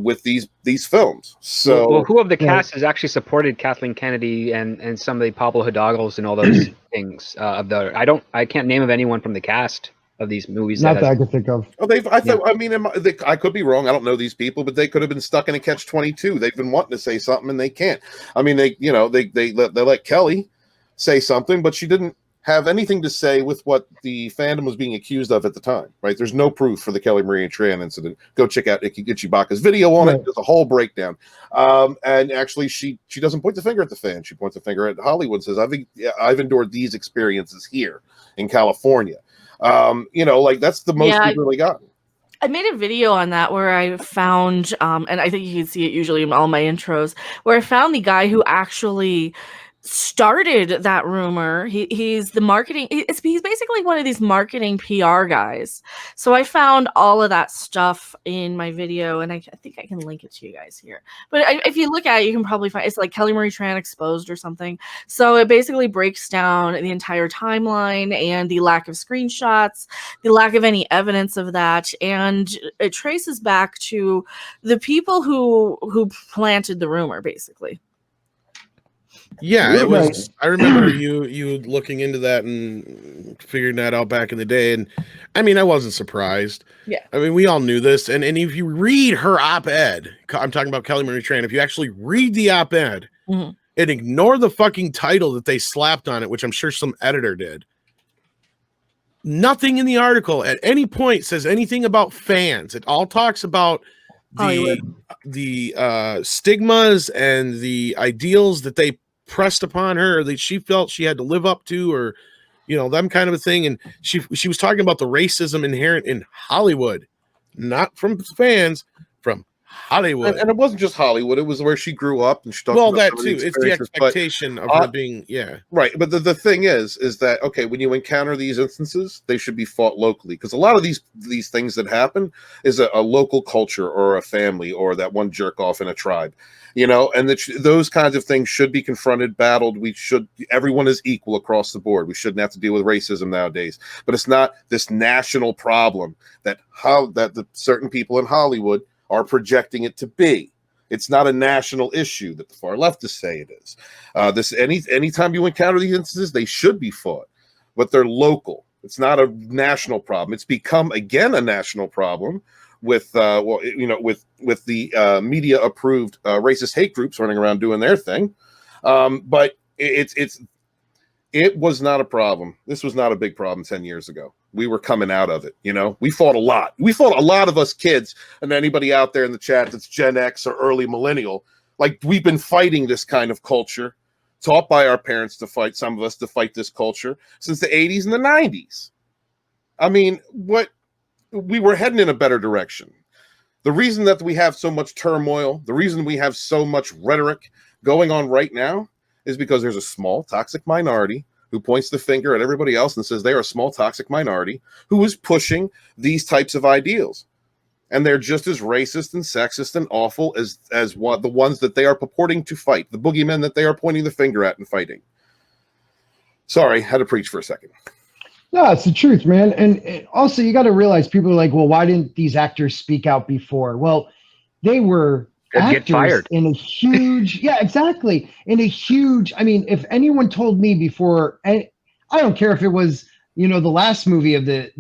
with these films. So, who of the cast has actually supported Kathleen Kennedy and some of the Pablo Hidalgos and all those things? I can't name of anyone from the cast of these movies. Not that I could think of. I could be wrong. I don't know these people, but they could have been stuck in a catch-22. They've been wanting to say something and they can't. I mean, they let Kelly say something, but she didn't have anything to say with what the fandom was being accused of at the time, right? There's no proof for the Kelly Marie Tran incident. Go check out Ikki Ichibaka's video on it. There's a whole breakdown. And actually, she doesn't point the finger at the fan. She points the finger at Hollywood, says, I've endured these experiences here in California. That's the most we've really gotten. I made a video on that where I found, and I think you can see it usually in all my intros, where I found the guy who actually started that rumor. He's the marketing. He's basically one of these marketing PR guys. So I found all of that stuff in my video, and I think I can link it to you guys here. But if you look at it, you can probably find it's like Kelly Marie Tran exposed or something. So it basically breaks down the entire timeline and the lack of screenshots, the lack of any evidence of that, and it traces back to the people who planted the rumor, basically. Yeah, it was. I remember you looking into that and figuring that out back in the day, and I mean, I wasn't surprised. Yeah, I mean, we all knew this, and if you read her op-ed, I'm talking about Kelly Marie Tran. If you actually read the op-ed and ignore the fucking title that they slapped on it, which I'm sure some editor did, nothing in the article at any point says anything about fans. It all talks about the stigmas and the ideals that they pressed upon her, or that she felt she had to live up to, or them kind of a thing. And she was talking about the racism inherent in Hollywood, not from fans, from Hollywood. And it wasn't just Hollywood, it was where she grew up, and she talked about that too. It's the expectation of her being right. But the thing is that okay, when you encounter these instances, they should be fought locally, because a lot of these things that happen is a local culture or a family or that one jerk off in a tribe, and those kinds of things should be confronted, battled. Everyone is equal across the board. We shouldn't have to deal with racism nowadays, but it's not this national problem that the certain people in Hollywood are projecting it to be. It's not a national issue that the far leftists say it is. Anytime you encounter these instances, they should be fought, but they're local. It's not a national problem. It's become again a national problem with with the media approved racist hate groups running around doing their thing. But it was not a problem. This was not a big problem 10 years ago. We were coming out of it. We fought a lot. We fought a lot of us kids, and anybody out there in the chat that's Gen X or early millennial, like we've been fighting this kind of culture, taught by our parents to fight, some of us to fight this culture since the 80s and the 90s. I mean, we were heading in a better direction. The reason that we have so much turmoil, the reason we have so much rhetoric going on right now is because there's a small toxic minority who points the finger at everybody else and says they are a small toxic minority who is pushing these types of ideals. And they're just as racist and sexist and awful as the ones that they are purporting to fight, the boogeymen that they are pointing the finger at and fighting. Sorry, had to preach for a second. No, it's the truth, man. And also, you got to realize people are like, well, why didn't these actors speak out before? Well, they were get fired in a huge, yeah, exactly. In a huge, I mean, if anyone told me before, and I don't care if it was, the last movie of the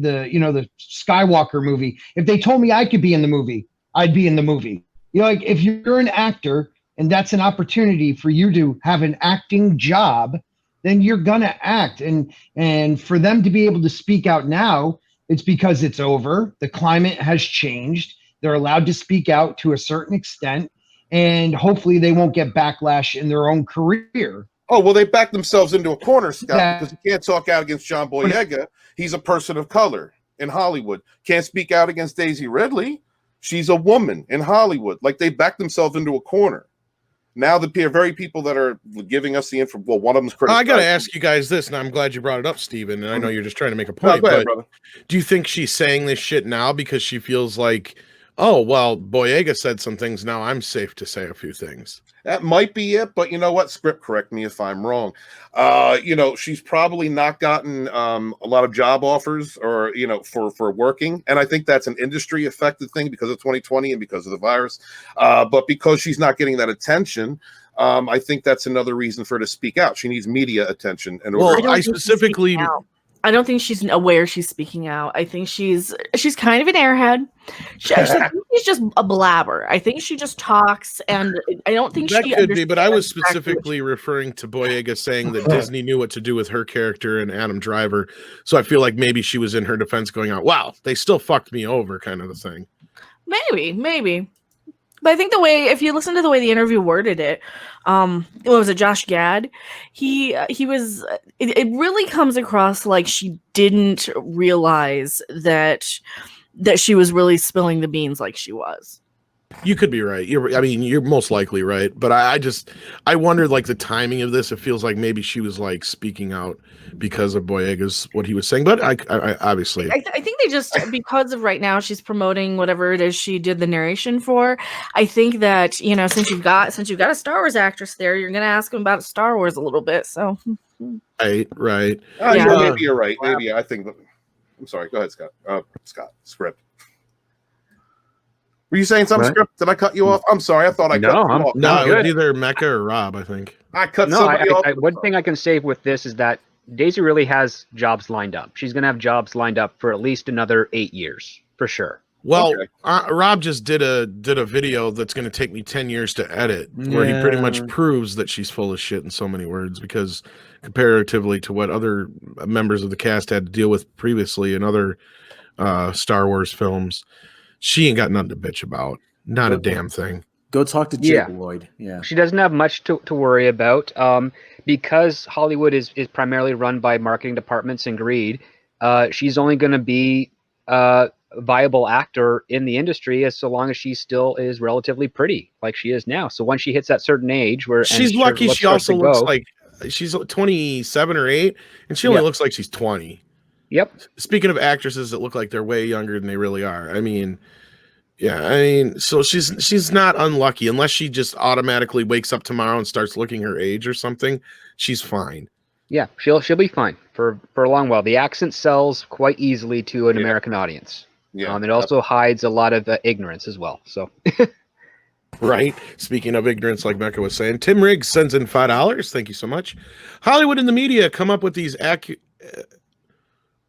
Skywalker movie, if they told me I could be in the movie, I'd be in the movie. Like if you're an actor and that's an opportunity for you to have an acting job, then you're gonna act. And for them to be able to speak out now, it's because it's over. The climate has changed. They're allowed to speak out to a certain extent, and hopefully they won't get backlash in their own career. Oh, well, they backed themselves into a corner, Scott, because you can't talk out against John Boyega. He's a person of color in Hollywood. Can't speak out against Daisy Ridley. She's a woman in Hollywood. Like, they backed themselves into a corner. Now the very people that are giving us the info, well, one of them's critical. I got to ask you guys this, and I'm glad you brought it up, Steven, and I know you're just trying to make a point, go ahead, but brother. Do you think she's saying this shit now because she feels like, oh, well, Boyega said some things, now I'm safe to say a few things? That might be it, but you know what? Script correct me if I'm wrong. She's probably not gotten a lot of job offers or, for working. And I think that's an industry affected thing because of 2020 and because of the virus. But because she's not getting that attention, I think that's another reason for her to speak out. She needs media attention. I don't think she's aware she's speaking out. I think she's kind of an airhead. I think she's just a blabber. I think she just talks, and I don't think that she could be. But I was exactly specifically referring to Boyega saying that Disney knew what to do with her character and Adam Driver. So I feel like maybe she was in her defense going out, wow, they still fucked me over kind of a thing. Maybe. But I think if you listen to the way the interview worded it, what was it, Josh Gad? It really comes across like she didn't realize that she was really spilling the beans like she was. You could be right. You're most likely right. But I wondered like the timing of this. It feels like maybe she was like speaking out because of Boyega's what he was saying. But I obviously I think they just, because of right now she's promoting whatever it is she did the narration for. I think that since you've got a Star Wars actress there, you're gonna ask them about Star Wars a little bit. So right. Maybe you're right. Maybe I think. I'm sorry. Go ahead, Scott. Scott, script. Were you saying something, Script? Did I cut you off? I'm sorry. I thought I cut you off. No, it was either Mecca or Rob, I think. I cut somebody off. One thing I can say with this is that Daisy really has jobs lined up. She's going to have jobs lined up for at least another 8 years, for sure. Well, okay. Rob just did a video that's going to take me 10 years to edit, where he pretty much proves that she's full of shit in so many words, because comparatively to what other members of the cast had to deal with previously in other Star Wars films, she ain't got nothing to bitch about. Not a damn thing. Go talk to Jake Lloyd. Yeah. She doesn't have much to worry about because Hollywood is primarily run by marketing departments and greed. She's only going to be a viable actor in the industry so long as she still is relatively pretty like she is now. So once she hits that certain age where she's lucky, she also looks like she's 27 or 8 and she only looks like she's 20. Yep. Speaking of actresses that look like they're way younger than they really are. So she's not unlucky unless she just automatically wakes up tomorrow and starts looking her age or something. She's fine. Yeah, she'll be fine for a long while. The accent sells quite easily to an American audience. Yeah. It also hides a lot of ignorance as well. So, right. Speaking of ignorance, like Mecca was saying, Tim Riggs sends in $5. Thank you so much. Hollywood and the media come up with these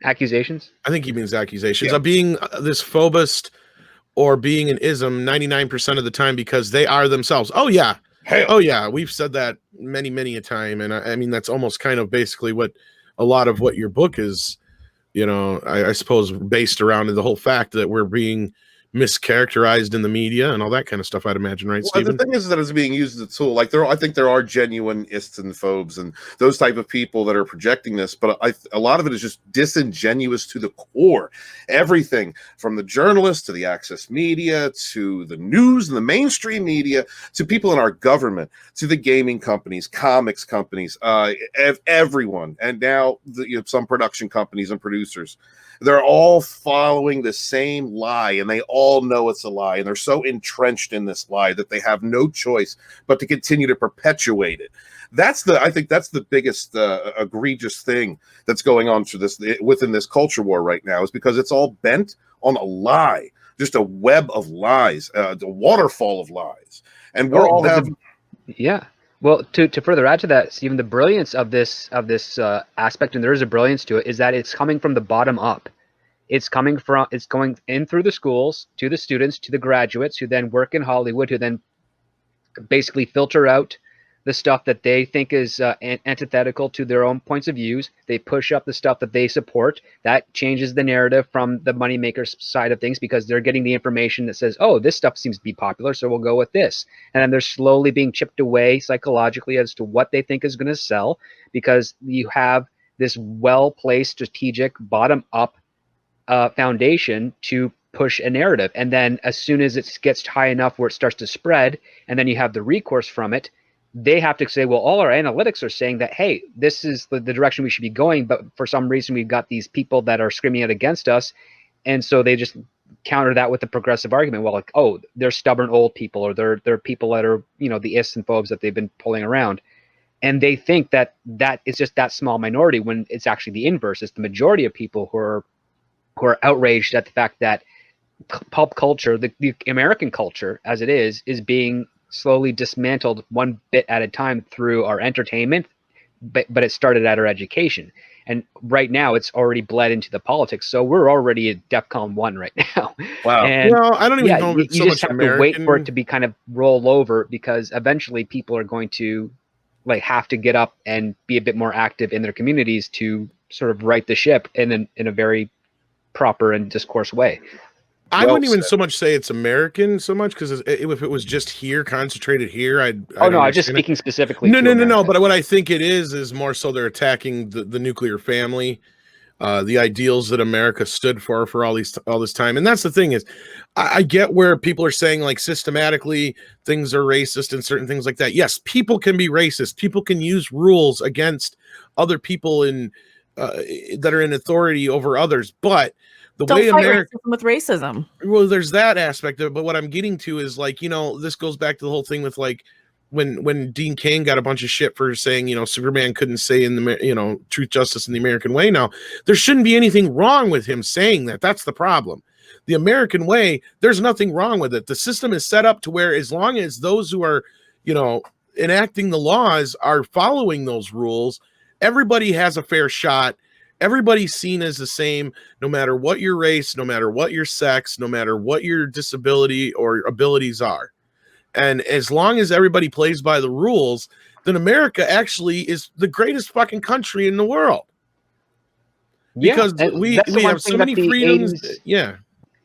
accusations. I think he means accusations of being this phobist or being an ism 99% of the time because they are themselves. Oh yeah. Oh yeah. We've said that many a time. And I mean, that's almost kind of basically what a lot of what your book is, I suppose based around the whole fact that we're being mischaracterized in the media and all that kind of stuff, I'd imagine, right, Well, Stephen? the thing is that it's being used as a tool. Like I think there are genuine ists and phobes and those type of people that are projecting this, but a lot of it is just disingenuous to the core. Everything from the journalists to the access media to the news and the mainstream media to people in our government to the gaming companies, comics companies, everyone, and now some production companies and producers. They're all following the same lie, and they all know it's a lie, and they're so entrenched in this lie that they have no choice but to continue to perpetuate it. I think that's the biggest egregious thing that's going on within this culture war right now, is because it's all bent on a lie, just a web of lies, the waterfall of lies, and we're all having. Yeah. Well, to further add to that, Stephen, the brilliance of this aspect, and there is a brilliance to it, is that it's coming from the bottom up. It's going in through the schools to the students, to the graduates who then work in Hollywood, who then basically filter out the stuff that they think is antithetical to their own points of views. They push up the stuff that they support. That changes the narrative from the moneymakers side of things because they're getting the information that says, oh, this stuff seems to be popular, so we'll go with this. And then they're slowly being chipped away psychologically as to what they think is going to sell, because you have this well-placed, strategic, bottom-up foundation to push a narrative. And then as soon as it gets high enough where it starts to spread, and then you have the recourse from it, they have to say, well, all our analytics are saying that, hey, this is the direction we should be going, but for some reason we've got these people that are screaming out against us. And so they just counter that with the progressive argument. Well, like, oh, they're stubborn old people, or they're people that are, the ists and phobes that they've been pulling around. And they think that is just that small minority, when it's actually the inverse. It's the majority of people who are outraged at the fact that pulp culture, the American culture as it is being slowly dismantled one bit at a time through our entertainment, but it started at our education. And right now it's already bled into the politics. So we're already at DEFCON 1 right now. Wow. And well, I don't even know if you it's so just much have American. to wait for it to be kind of roll over, because eventually people are going to have to get up and be a bit more active in their communities to sort of right the ship in a very proper and discourse way. I wouldn't even so much say it's American so much, because if it was just here, concentrated here, I was just speaking specifically. No. But what I think it is more so they're attacking the nuclear family, the ideals that America stood for all this time. And that's the thing is, I get where people are saying like systematically things are racist and certain things like that. Yes, people can be racist. People can use rules against other people that are in authority over others, but Don't fight racism with racism. Well, there's that aspect of it, but what I'm getting to is this goes back to the whole thing with when Dean Cain got a bunch of shit for saying, Superman couldn't say in the, truth, justice, and the American way. Now, there shouldn't be anything wrong with him saying that. That's the problem. The American way, there's nothing wrong with it. The system is set up to where as long as those who are, enacting the laws are following those rules, everybody has a fair shot. Everybody's seen as the same, no matter what your race, no matter what your sex, no matter what your disability or abilities are. And as long as everybody plays by the rules, then America actually is the greatest fucking country in the world. Because we have so many freedoms. 80s, yeah.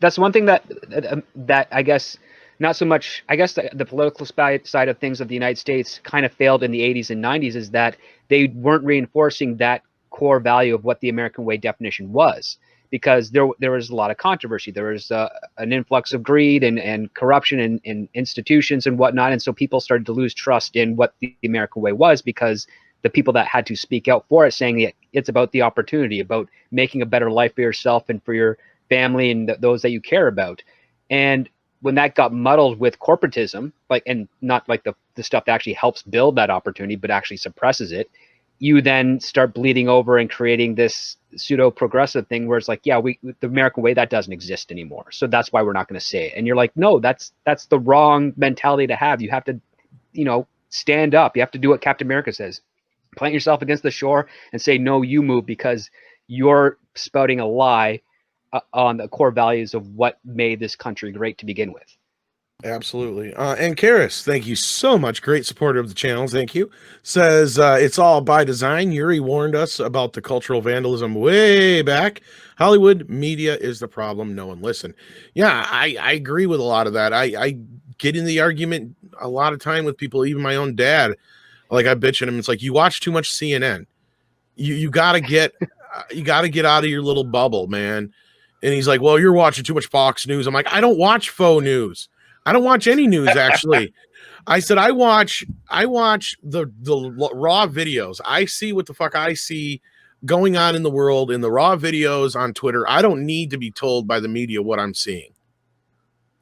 That's one thing that I guess not so much, I guess the political side of things of the United States kind of failed in the 80s and 90s, is that they weren't reinforcing that core value of what the American way definition was, because there was a lot of controversy. There was an influx of greed and corruption in institutions and whatnot. And so people started to lose trust in what the American way was, because the people that had to speak out for it, saying that it's about the opportunity, about making a better life for yourself and for your family and those that you care about. And when that got muddled with corporatism, and not like the stuff that actually helps build that opportunity, but actually suppresses it, you then start bleeding over and creating this pseudo progressive thing where it's like, yeah, the American way, that doesn't exist anymore. So that's why we're not going to say it. And you're like, no, that's the wrong mentality to have. You have to, stand up. You have to do what Captain America says. Plant yourself against the shore and say, no, you move, because you're spouting a lie on the core values of what made this country great to begin with. Absolutely. And Karis, thank you so much. Great supporter of the channel. Thank you. Says, it's all by design. Yuri warned us about the cultural vandalism way back. Hollywood media is the problem. No one listened. Yeah, I agree with a lot of that. I get in the argument a lot of time with people, even my own dad. Like, I bitch at him. It's like, you watch too much CNN. You got to get out of your little bubble, man. And he's like, well, you're watching too much Fox News. I'm like, I don't watch faux news. I don't watch any news, actually. I said, I watch the raw videos. I see what the fuck I see going on in the world in the raw videos on Twitter. I don't need to be told by the media what I'm seeing.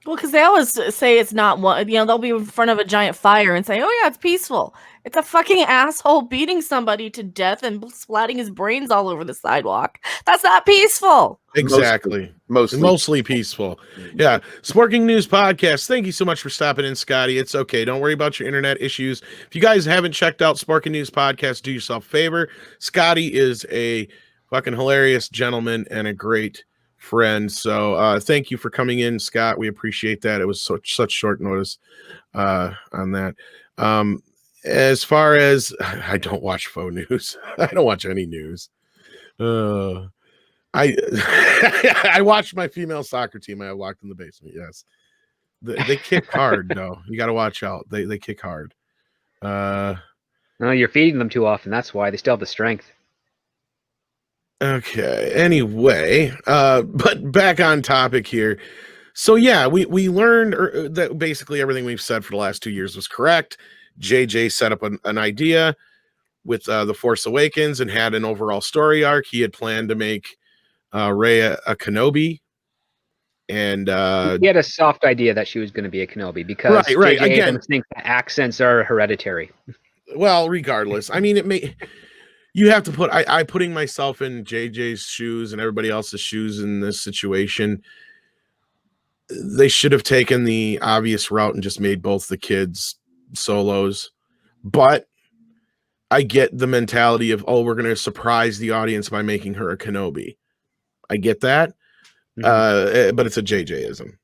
Well, because they always say it's not one, they'll be in front of a giant fire and say, oh yeah, it's peaceful. It's a fucking asshole beating somebody to death and splatting his brains all over the sidewalk. That's not peaceful. Exactly. Mostly peaceful. Yeah. Sporking News Podcast. Thank you so much for stopping in, Scotty. It's okay. Don't worry about your internet issues. If you guys haven't checked out Sporking News Podcast, do yourself a favor. Scotty is a fucking hilarious gentleman and a great friend. So thank you for coming in, Scott. We appreciate that. It was such short notice on that. As far as I don't watch faux news. I don't watch any news. I watched my female soccer team. I have locked in the basement. Yes, they kick hard though. You got to watch out. They kick hard. No, you're feeding them too often. That's why they still have the strength. Okay. Anyway, but back on topic here. So yeah, we learned that basically everything we've said for the last 2 years was correct. JJ set up an idea with The Force Awakens and had an overall story arc. He had planned to make Rey a Kenobi, and he had a soft idea that she was going to be a Kenobi because right. JJ Again, doesn't think the accents are hereditary. Well, regardless, I mean, it may. You have to put. I putting myself in JJ's shoes and everybody else's shoes in this situation. They should have taken the obvious route and just made both the kids solos, but I get the mentality of, oh, we're going to surprise the audience by making her a Kenobi. I get that, but it's a JJ-ism.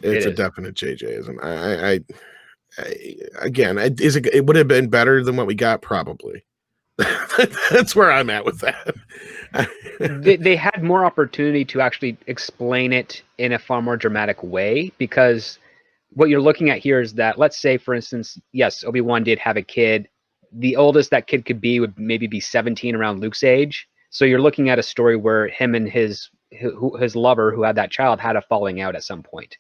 It's a definite JJ-ism. It would have been better than what we got, probably. That's where I'm at with that. They had more opportunity to actually explain it in a far more dramatic way, because what you're looking at here is that, let's say, for instance, yes, Obi-Wan did have a kid. The oldest that kid could be would maybe be 17, around Luke's age. So you're looking at a story where him and his lover who had that child had a falling out at some point.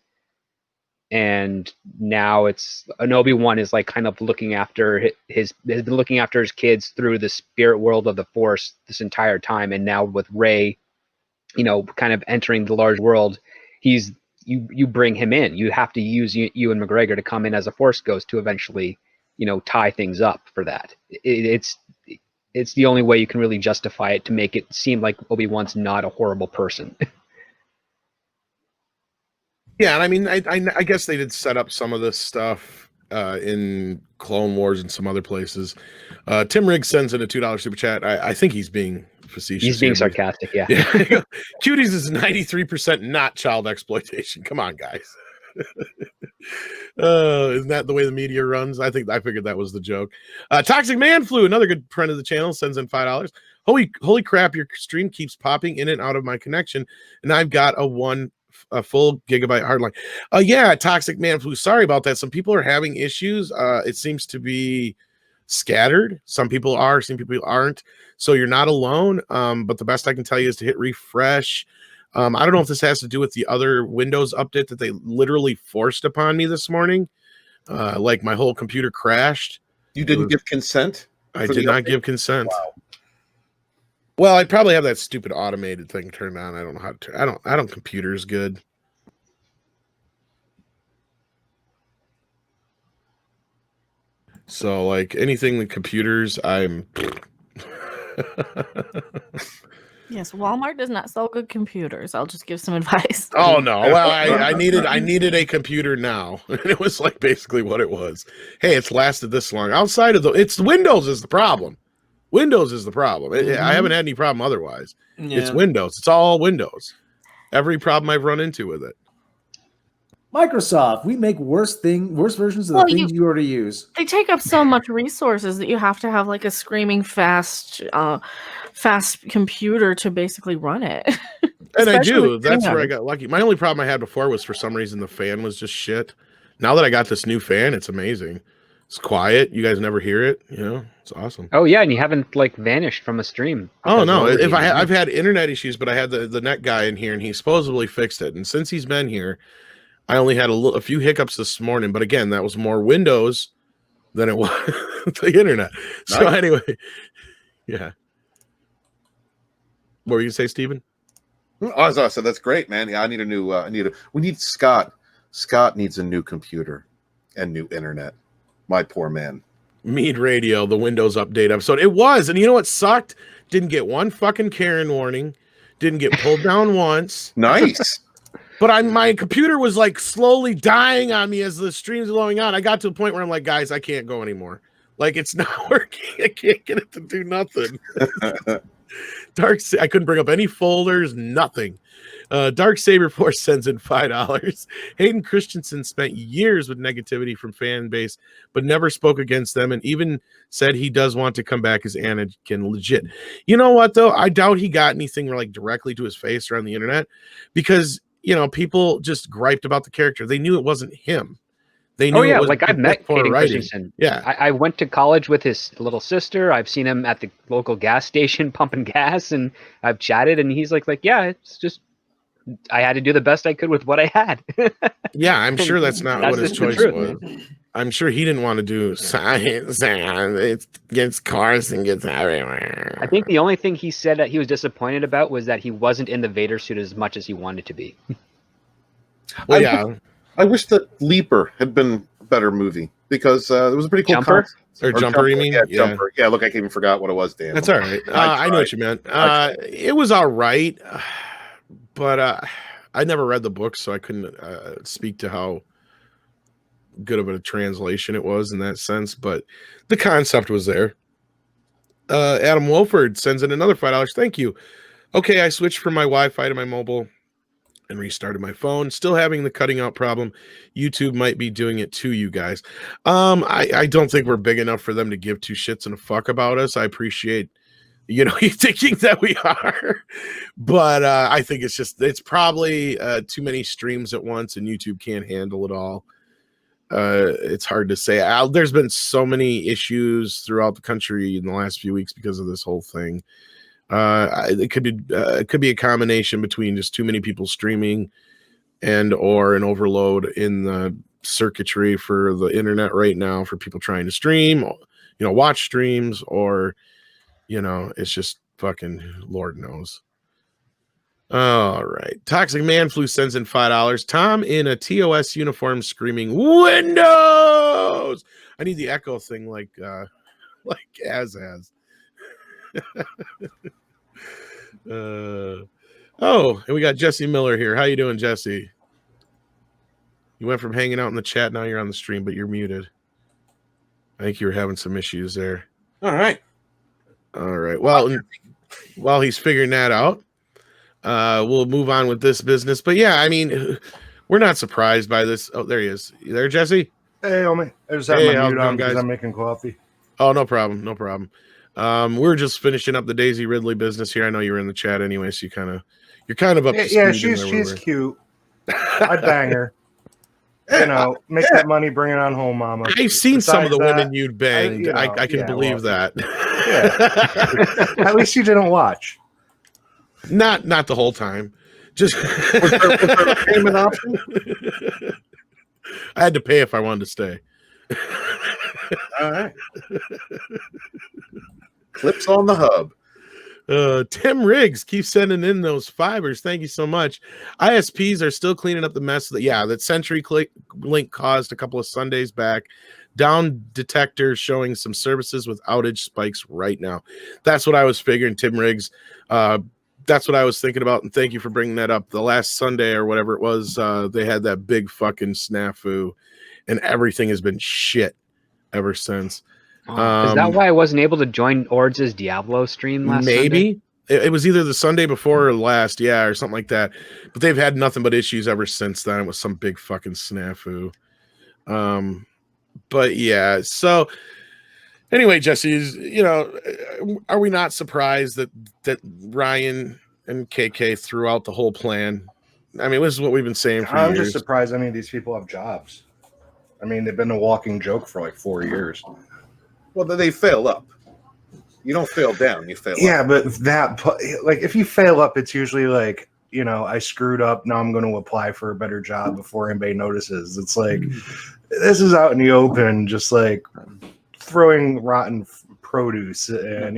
And now it's Obi-Wan is like kind of looking after has been looking after his kids through the spirit world of the Force this entire time. And now with Rey, kind of entering the large world, you bring him in. You have to use Ewan McGregor to come in as a Force ghost to eventually, tie things up for that. It's the only way you can really justify it, to make it seem like Obi-Wan's not a horrible person. Yeah, and I mean, I guess they did set up some of this stuff in Clone Wars and some other places. Tim Riggs sends in a $2 super chat. I think he's being facetious. He's being sarcastic, yeah. Cuties is 93% not child exploitation. Come on, guys. Isn't that the way the media runs? I figured that was the joke. Toxic Man Flu, another good friend of the channel, sends in $5. Holy crap, your stream keeps popping in and out of my connection, and I've got a full gigabyte hardline. Yeah, Toxic Man Flu. Sorry about that. Some people are having issues. It seems to be scattered. Some people are, some people aren't. So you're not alone. But the best I can tell you is to hit refresh. I don't know if this has to do with the other Windows update that they literally forced upon me this morning. Like my whole computer crashed. You didn't give consent? I did not give consent. Wow. Well, I'd probably have that stupid automated thing turned on. I don't know how to. I don't computers good. So like anything with computers, I'm Yes, Walmart does not sell good computers. I'll just give some advice. Oh no! Well, I needed a computer now. It was like basically what it was. Hey, it's lasted this long. Outside of it's Windows is the problem. Windows is the problem. I haven't had any problem otherwise. Yeah. It's Windows. It's all Windows. Every problem I've run into with it. Microsoft, we make worse versions of the things you already use. They take up so much resources that you have to have like a screaming fast computer to basically run it. And I do. That's where I got lucky. My only problem I had before was for some reason the fan was just shit. Now that I got this new fan, it's amazing. It's quiet. You guys never hear it. You know, it's awesome. Oh yeah, and you haven't like vanished from a stream. Oh no! If I've had internet issues, but I had the net guy in here, and he supposedly fixed it. And since he's been here, I only had a few hiccups this morning. But again, that was more Windows than it was the internet. So anyway, yeah. What were you say, Steven? Oh, so I said that's great, man. Yeah, I need a new. We need Scott. Scott needs a new computer and new internet. My poor man. Mead Radio, the Windows Update episode. It was, and you know what sucked? Didn't get one fucking Karen warning. Didn't get pulled down once. Nice. But my computer was like slowly dying on me as the streams were going on. I got to a point where I'm like, guys, I can't go anymore. Like it's not working. I can't get it to do nothing. I couldn't bring up any folders, nothing. Dark Saber Force sends in $5. Hayden Christensen spent years with negativity from fan base, but never spoke against them, and even said he does want to come back as Anakin. Legit. You know what though? I doubt he got anything like directly to his face or on the internet, because you know people just griped about the character. They knew it wasn't him. They knew it was like I've met Hayden Christensen. Yeah, I went to college with his little sister. I've seen him at the local gas station pumping gas, and I've chatted, and he's like, yeah, it's just. I had to do the best I could with what I had. Yeah, I'm sure that's not what his choice was. I'm sure he didn't want to do science. It gets cars and gets everywhere. I think the only thing he said that he was disappointed about was that he wasn't in the Vader suit as much as he wanted to be. Well, I wish that Leaper had been a better movie because it was a pretty cool Jumper? Jumper, you mean? Yeah, Jumper. Yeah, look, I even forgot what it was, Dan. That's all right. I know what you meant. It was all right. But I never read the book, so I couldn't speak to how good of a translation it was in that sense. But the concept was there. Adam Wolford sends in another $5. Thank you. Okay, I switched from my Wi-Fi to my mobile and restarted my phone. Still having the cutting out problem. YouTube might be doing it to you guys. I don't think we're big enough for them to give two shits and a fuck about us. I appreciate you thinking that we are, but I think it's probably too many streams at once and YouTube can't handle it all. It's hard to say. There's been so many issues throughout the country in the last few weeks because of this whole thing. It could be a combination between just too many people streaming and or an overload in the circuitry for the internet right now for people trying to stream, watch streams, or it's just fucking Lord knows. All right. Toxic Man Flu sends in $5. Tom in a TOS uniform screaming Windows. I need the echo thing like Az. And we got Jesse Miller here. How you doing, Jesse? You went from hanging out in the chat, now you're on the stream, but you're muted. I think you were having some issues there. All right. Well, while he's figuring that out, we'll move on with this business. But yeah, I mean, we're not surprised by this. Oh, there he is. You there, Jesse? Hey, homie. I just have my mute on because I'm making coffee. Oh, no problem. We're just finishing up the Daisy Ridley business here. I know you were in the chat anyway, so you're kind of up to speed. Yeah, she's cute. I'd bang her. Make that money, bring it on home, mama. I've seen some of the women you'd banged. I can believe that. Yeah. At least you didn't watch. Not the whole time. Just was there a payment option? I had to pay if I wanted to stay. All right. Clips on the hub. Tim Riggs keeps sending in those fibers. Thank you so much. ISPs are still cleaning up the mess that Century Link caused a couple of Sundays back. Down detectors showing some services with outage spikes right now. That's what I was figuring, Tim Riggs. That's what I was thinking about, and thank you for bringing that up. The last Sunday or whatever it was, they had that big fucking snafu, and everything has been shit ever since. Is that why I wasn't able to join Ords' Diablo stream last maybe Sunday? it was either the Sunday before or last, or something like that. But they've had nothing but issues ever since then with some big fucking snafu. But yeah, so anyway, Jesse, are we not surprised that Ryan and KK threw out the whole plan? I mean, this is what we've been saying for years. I'm just surprised any of these people have jobs. I mean, they've been a walking joke for like 4 years. Well, then they fail up. You don't fail down, you fail up. Yeah, but if you fail up, it's usually like, I screwed up. Now I'm going to apply for a better job before anybody notices. It's like, this is out in the open, just like throwing rotten produce and,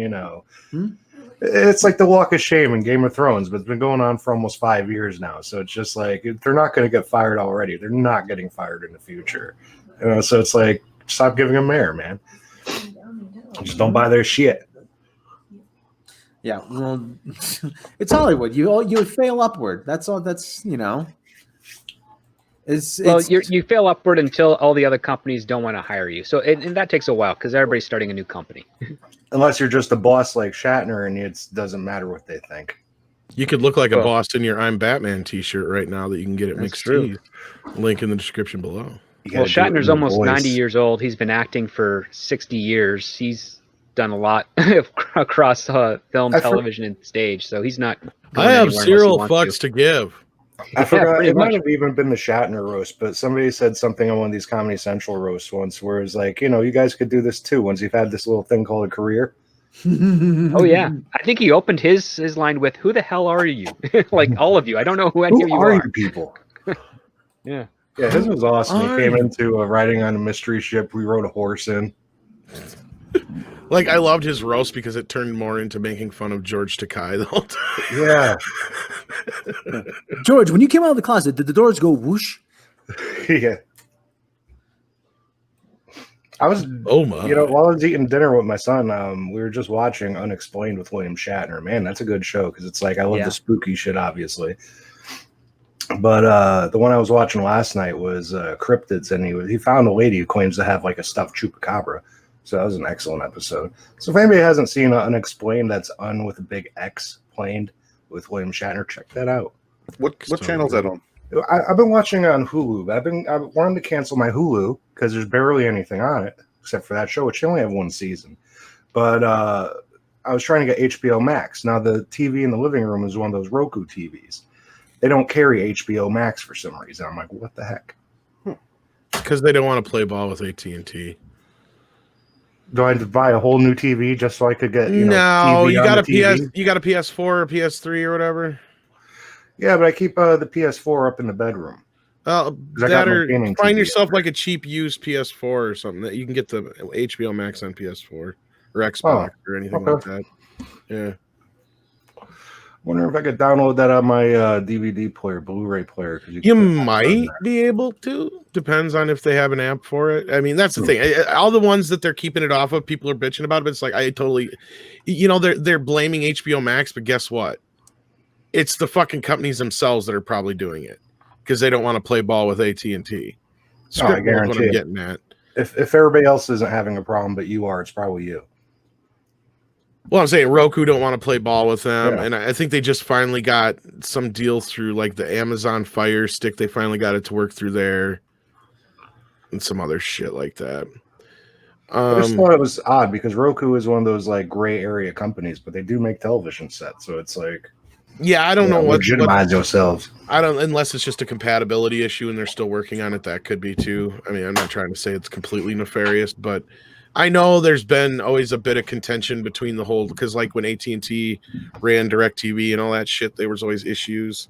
it's like the walk of shame in Game of Thrones, but it's been going on for almost 5 years now. So it's just like, they're not going to get fired already. They're not getting fired in the future. So it's like, stop giving them air, man. Just don't buy their shit. Yeah, well, it's Hollywood. You fail upward. That's all. That's You fail upward until all the other companies don't want to hire you. So and that takes a while because everybody's starting a new company. Unless you're just a boss like Shatner, and it doesn't matter what they think. You could look like a boss in your "I'm Batman" T-shirt right now that you can get at Mixed Tees. Link in the description below. Well, Shatner's almost 90 years old. He's been acting for 60 years. He's done a lot across film, television, and stage. So he's not. I have zero fucks to give. I forgot. It might have even been the Shatner roast, but somebody said something on one of these Comedy Central roasts once where it's like, you guys could do this too once you've had this little thing called a career. Oh yeah, I think he opened his line with, "Who the hell are you?" Like all of you. I don't know who any of you are. You people? Yeah. Yeah, his was awesome. He came into riding on a mystery ship. We rode a horse in. Like, I loved his roast because it turned more into making fun of George Takei the whole Yeah. time. George, when you came out of the closet, did the doors go whoosh? Yeah. I was, oh my! While I was eating dinner with my son, we were just watching Unexplained with William Shatner. Man, that's a good show because it's like I love the spooky shit, obviously. But the one I was watching last night was Cryptids, and he found a lady who claims to have like a stuffed chupacabra. So that was an excellent episode. So if anybody hasn't seen Unexplained, that's Un with a big X planed with William Shatner, check that out. What channel is that on? I've been watching it on Hulu. I wanted to cancel my Hulu because there's barely anything on it except for that show, which only have one season. But I was trying to get HBO Max. Now the TV in the living room is one of those Roku TVs. They don't carry HBO Max for some reason. I'm like, what the heck? Because they don't want to play ball with AT&T. Do I have to buy a whole new TV just so I could get no? TV You got a TV? You got a PS4 or PS3 or whatever. Yeah, but I keep the PS4 up in the bedroom. That or find yourself like a cheap used PS4 or something that you can get the HBO Max on PS4 or Xbox or anything like that. Yeah. Wonder if I could download that on my DVD player, Blu-ray player. You might be able to. Depends on if they have an app for it. I mean, that's the thing. All the ones that they're keeping it off of, people are bitching about it. But it's like I totally, they're blaming HBO Max, but guess what? It's the fucking companies themselves that are probably doing it because they don't want to play ball with AT&T. I guarantee what I'm getting at. If everybody else isn't having a problem, but you are, it's probably you. Well, I'm saying Roku don't want to play ball with them, and I think they just finally got some deal through like the Amazon Fire Stick. They finally got it to work through there, and some other shit like that. I just thought it was odd because Roku is one of those like gray area companies, but they do make television sets, so it's like, I don't know what legitimize yourselves. I don't, unless it's just a compatibility issue and they're still working on it. That could be too. I mean, I'm not trying to say it's completely nefarious, but I know there's been always a bit of contention between the whole, because like when AT&T ran DirecTV and all that shit, there was always issues.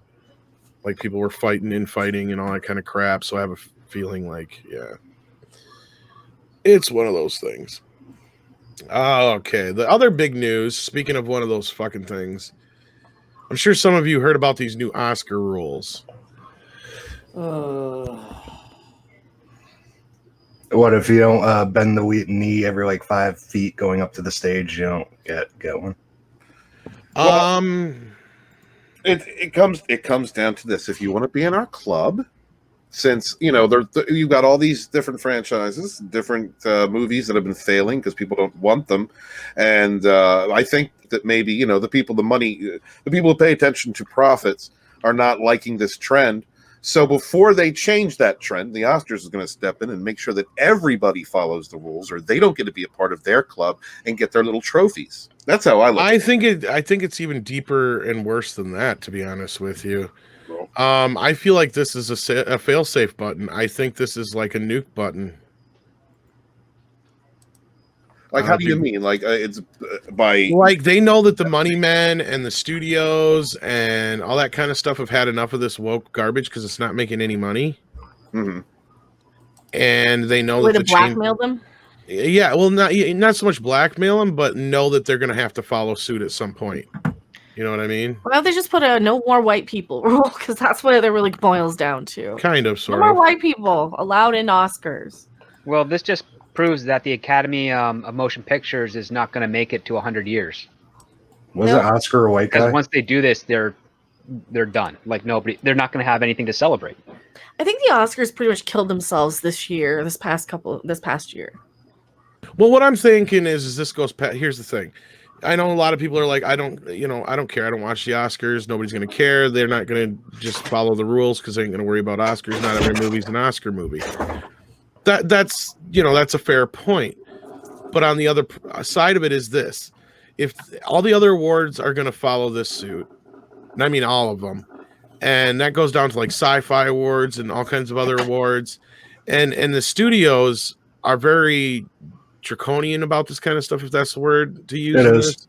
Like people were fighting and all that kind of crap. So I have a feeling like, it's one of those things. Oh, okay. The other big news, speaking of one of those fucking things, I'm sure some of you heard about these new Oscar rules. What if you don't bend the knee every like 5 feet going up to the stage? You don't get one. It comes down to this: if you want to be in our club, since you've got all these different franchises, different movies that have been failing because people don't want them, and I think that maybe the people who pay attention to profits are not liking this trend. So before they change that trend, the Oscars is going to step in and make sure that everybody follows the rules, or they don't get to be a part of their club and get their little trophies. That's how I look. I think it's even deeper and worse than that, to be honest with you. I feel like this is a fail-safe button. I think this is like a nuke button. Like, how do you mean? Like, it's by like they know that the money men and the studios and all that kind of stuff have had enough of this woke garbage because it's not making any money. Mm-hmm. And they know Way that to blackmail them. Yeah, well, not so much blackmail them, but know that they're going to have to follow suit at some point. You know what I mean? Why don't they just put a no more white people rule? Because that's what it really boils down to. Kind of, sort no more of. white people allowed in Oscars. Well, this just proves that the Academy of Motion Pictures is not going to make it to 100 years. Was it Oscar a white guy? Because once they do this, they're done. Like they're not going to have anything to celebrate. I think the Oscars pretty much killed themselves this past year. Well, what I'm thinking is this goes past. Here's the thing. I know a lot of people are like, I don't care. I don't watch the Oscars. Nobody's going to care. They're not going to just follow the rules because they ain't going to worry about Oscars. Not every movie's an Oscar movie. That's a fair point. But on the other side of it is this. If all the other awards are going to follow this suit, and I mean all of them, and that goes down to like sci-fi awards and all kinds of other awards, and the studios are very draconian about this kind of stuff, if that's the word to use. It is.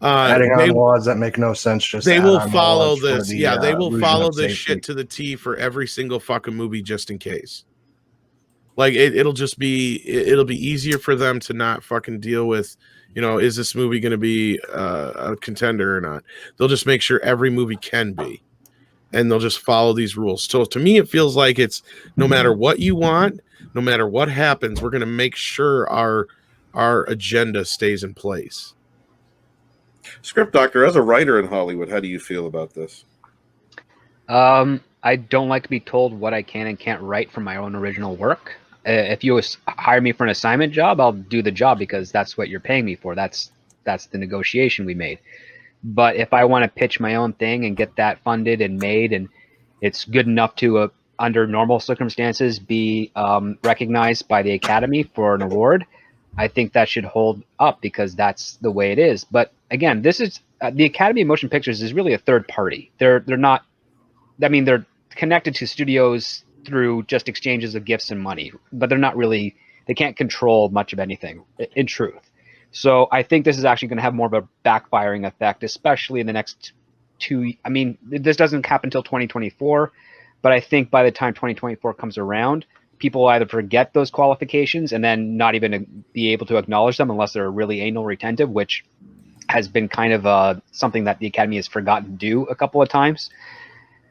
Adding on laws that make no sense. They will follow this. They will follow this shit to the T for every single fucking movie, just in case. Like it'll be easier for them to not fucking deal with, is this movie going to be a contender or not? They'll just make sure every movie can be, and they'll just follow these rules. So to me, it feels like it's no matter what you want, no matter what happens, we're going to make sure our agenda stays in place. Script Doctor, as a writer in Hollywood, how do you feel about this? I don't like to be told what I can and can't write from my own original work. If you hire me for an assignment job, I'll do the job because that's what you're paying me for. That's the negotiation we made. But if I want to pitch my own thing and get that funded and made, and it's good enough to, under normal circumstances, be recognized by the Academy for an award, I think that should hold up because that's the way it is. But again, this is the Academy of Motion Pictures is really a third party. They're not. I mean, they're connected to studios through just exchanges of gifts and money, but they're not really. They can't control much of anything, in truth. So I think this is actually going to have more of a backfiring effect, especially in the next 2. I mean, this doesn't happen until 2024, but I think by the time 2024 comes around, people will either forget those qualifications and then not even be able to acknowledge them unless they're really anal retentive, which has been kind of something that the Academy has forgotten to do a couple of times.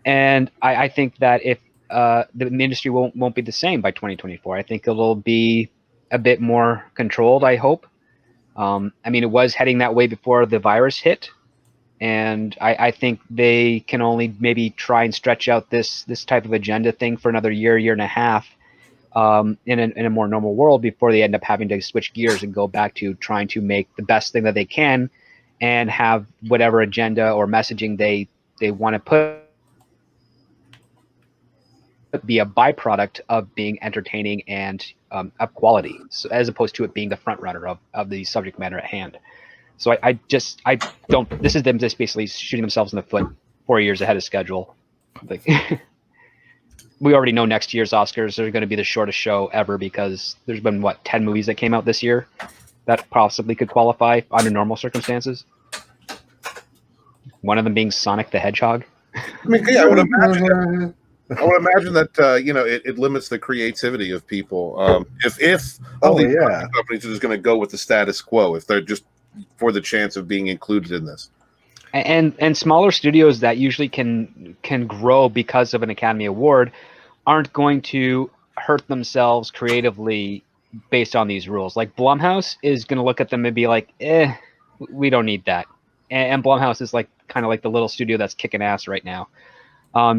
And I think that if the industry won't be the same by 2024, I think it'll be a bit more controlled, I hope. I mean, it was heading that way before the virus hit. And I think they can only maybe try and stretch out this type of agenda thing for another year and a half in a more normal world before they end up having to switch gears and go back to trying to make the best thing that they can and have whatever agenda or messaging they want to put be a byproduct of being entertaining and of quality, so, as opposed to it being the front runner of the subject matter at hand. So I don't. This is them just basically shooting themselves in the foot 4 years ahead of schedule. Like we already know next year's Oscars are going to be the shortest show ever because there's been 10 movies that came out this year that possibly could qualify under normal circumstances. One of them being Sonic the Hedgehog. I mean, yeah, I would imagine. I would imagine that it limits the creativity of people. If all these companies are just going to go with the status quo, if they're just for the chance of being included in this. And smaller studios that usually can grow because of an Academy Award aren't going to hurt themselves creatively based on these rules. Like Blumhouse is going to look at them and be like, we don't need that. And Blumhouse is like kind of like the little studio that's kicking ass right now.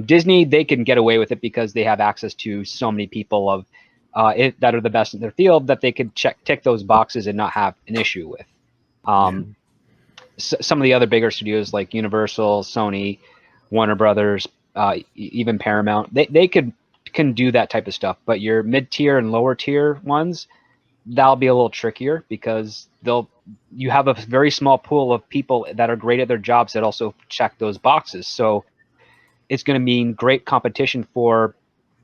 Disney, they can get away with it because they have access to so many people that are the best in their field that they could tick those boxes and not have an issue with. Some of the other bigger studios like Universal, Sony, Warner Brothers, even Paramount, they can do that type of stuff. But your mid-tier and lower tier ones, that'll be a little trickier because you have a very small pool of people that are great at their jobs that also check those boxes. So it's going to mean great competition for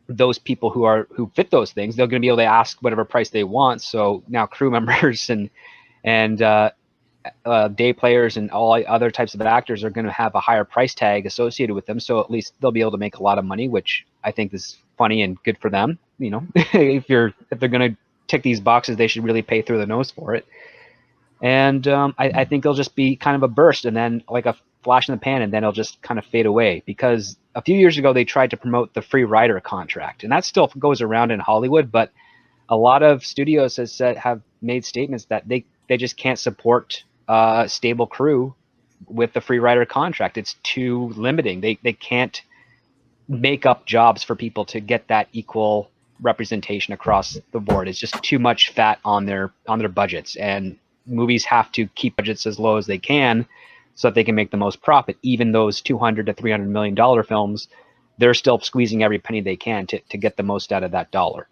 those people who fit those things. They're going to be able to ask whatever price they want. So now crew members and day players and all other types of actors are going to have a higher price tag associated with them. So at least they'll be able to make a lot of money, which I think is funny and good for them. You know, if they're going to tick these boxes, they should really pay through the nose for it. And I think it'll just be kind of a burst and then like a flash in the pan, and then it'll just kind of fade away. Because a few years ago, they tried to promote the free rider contract, and that still goes around in Hollywood. But a lot of studios have made statements that they just can't support a stable crew with the free rider contract. It's too limiting. They can't make up jobs for people to get that equal representation across the board. It's just too much fat on their budgets, and movies have to keep budgets as low as they can so that they can make the most profit. Even those $200 to $300 million films, they're still squeezing every penny they can to get the most out of that dollar.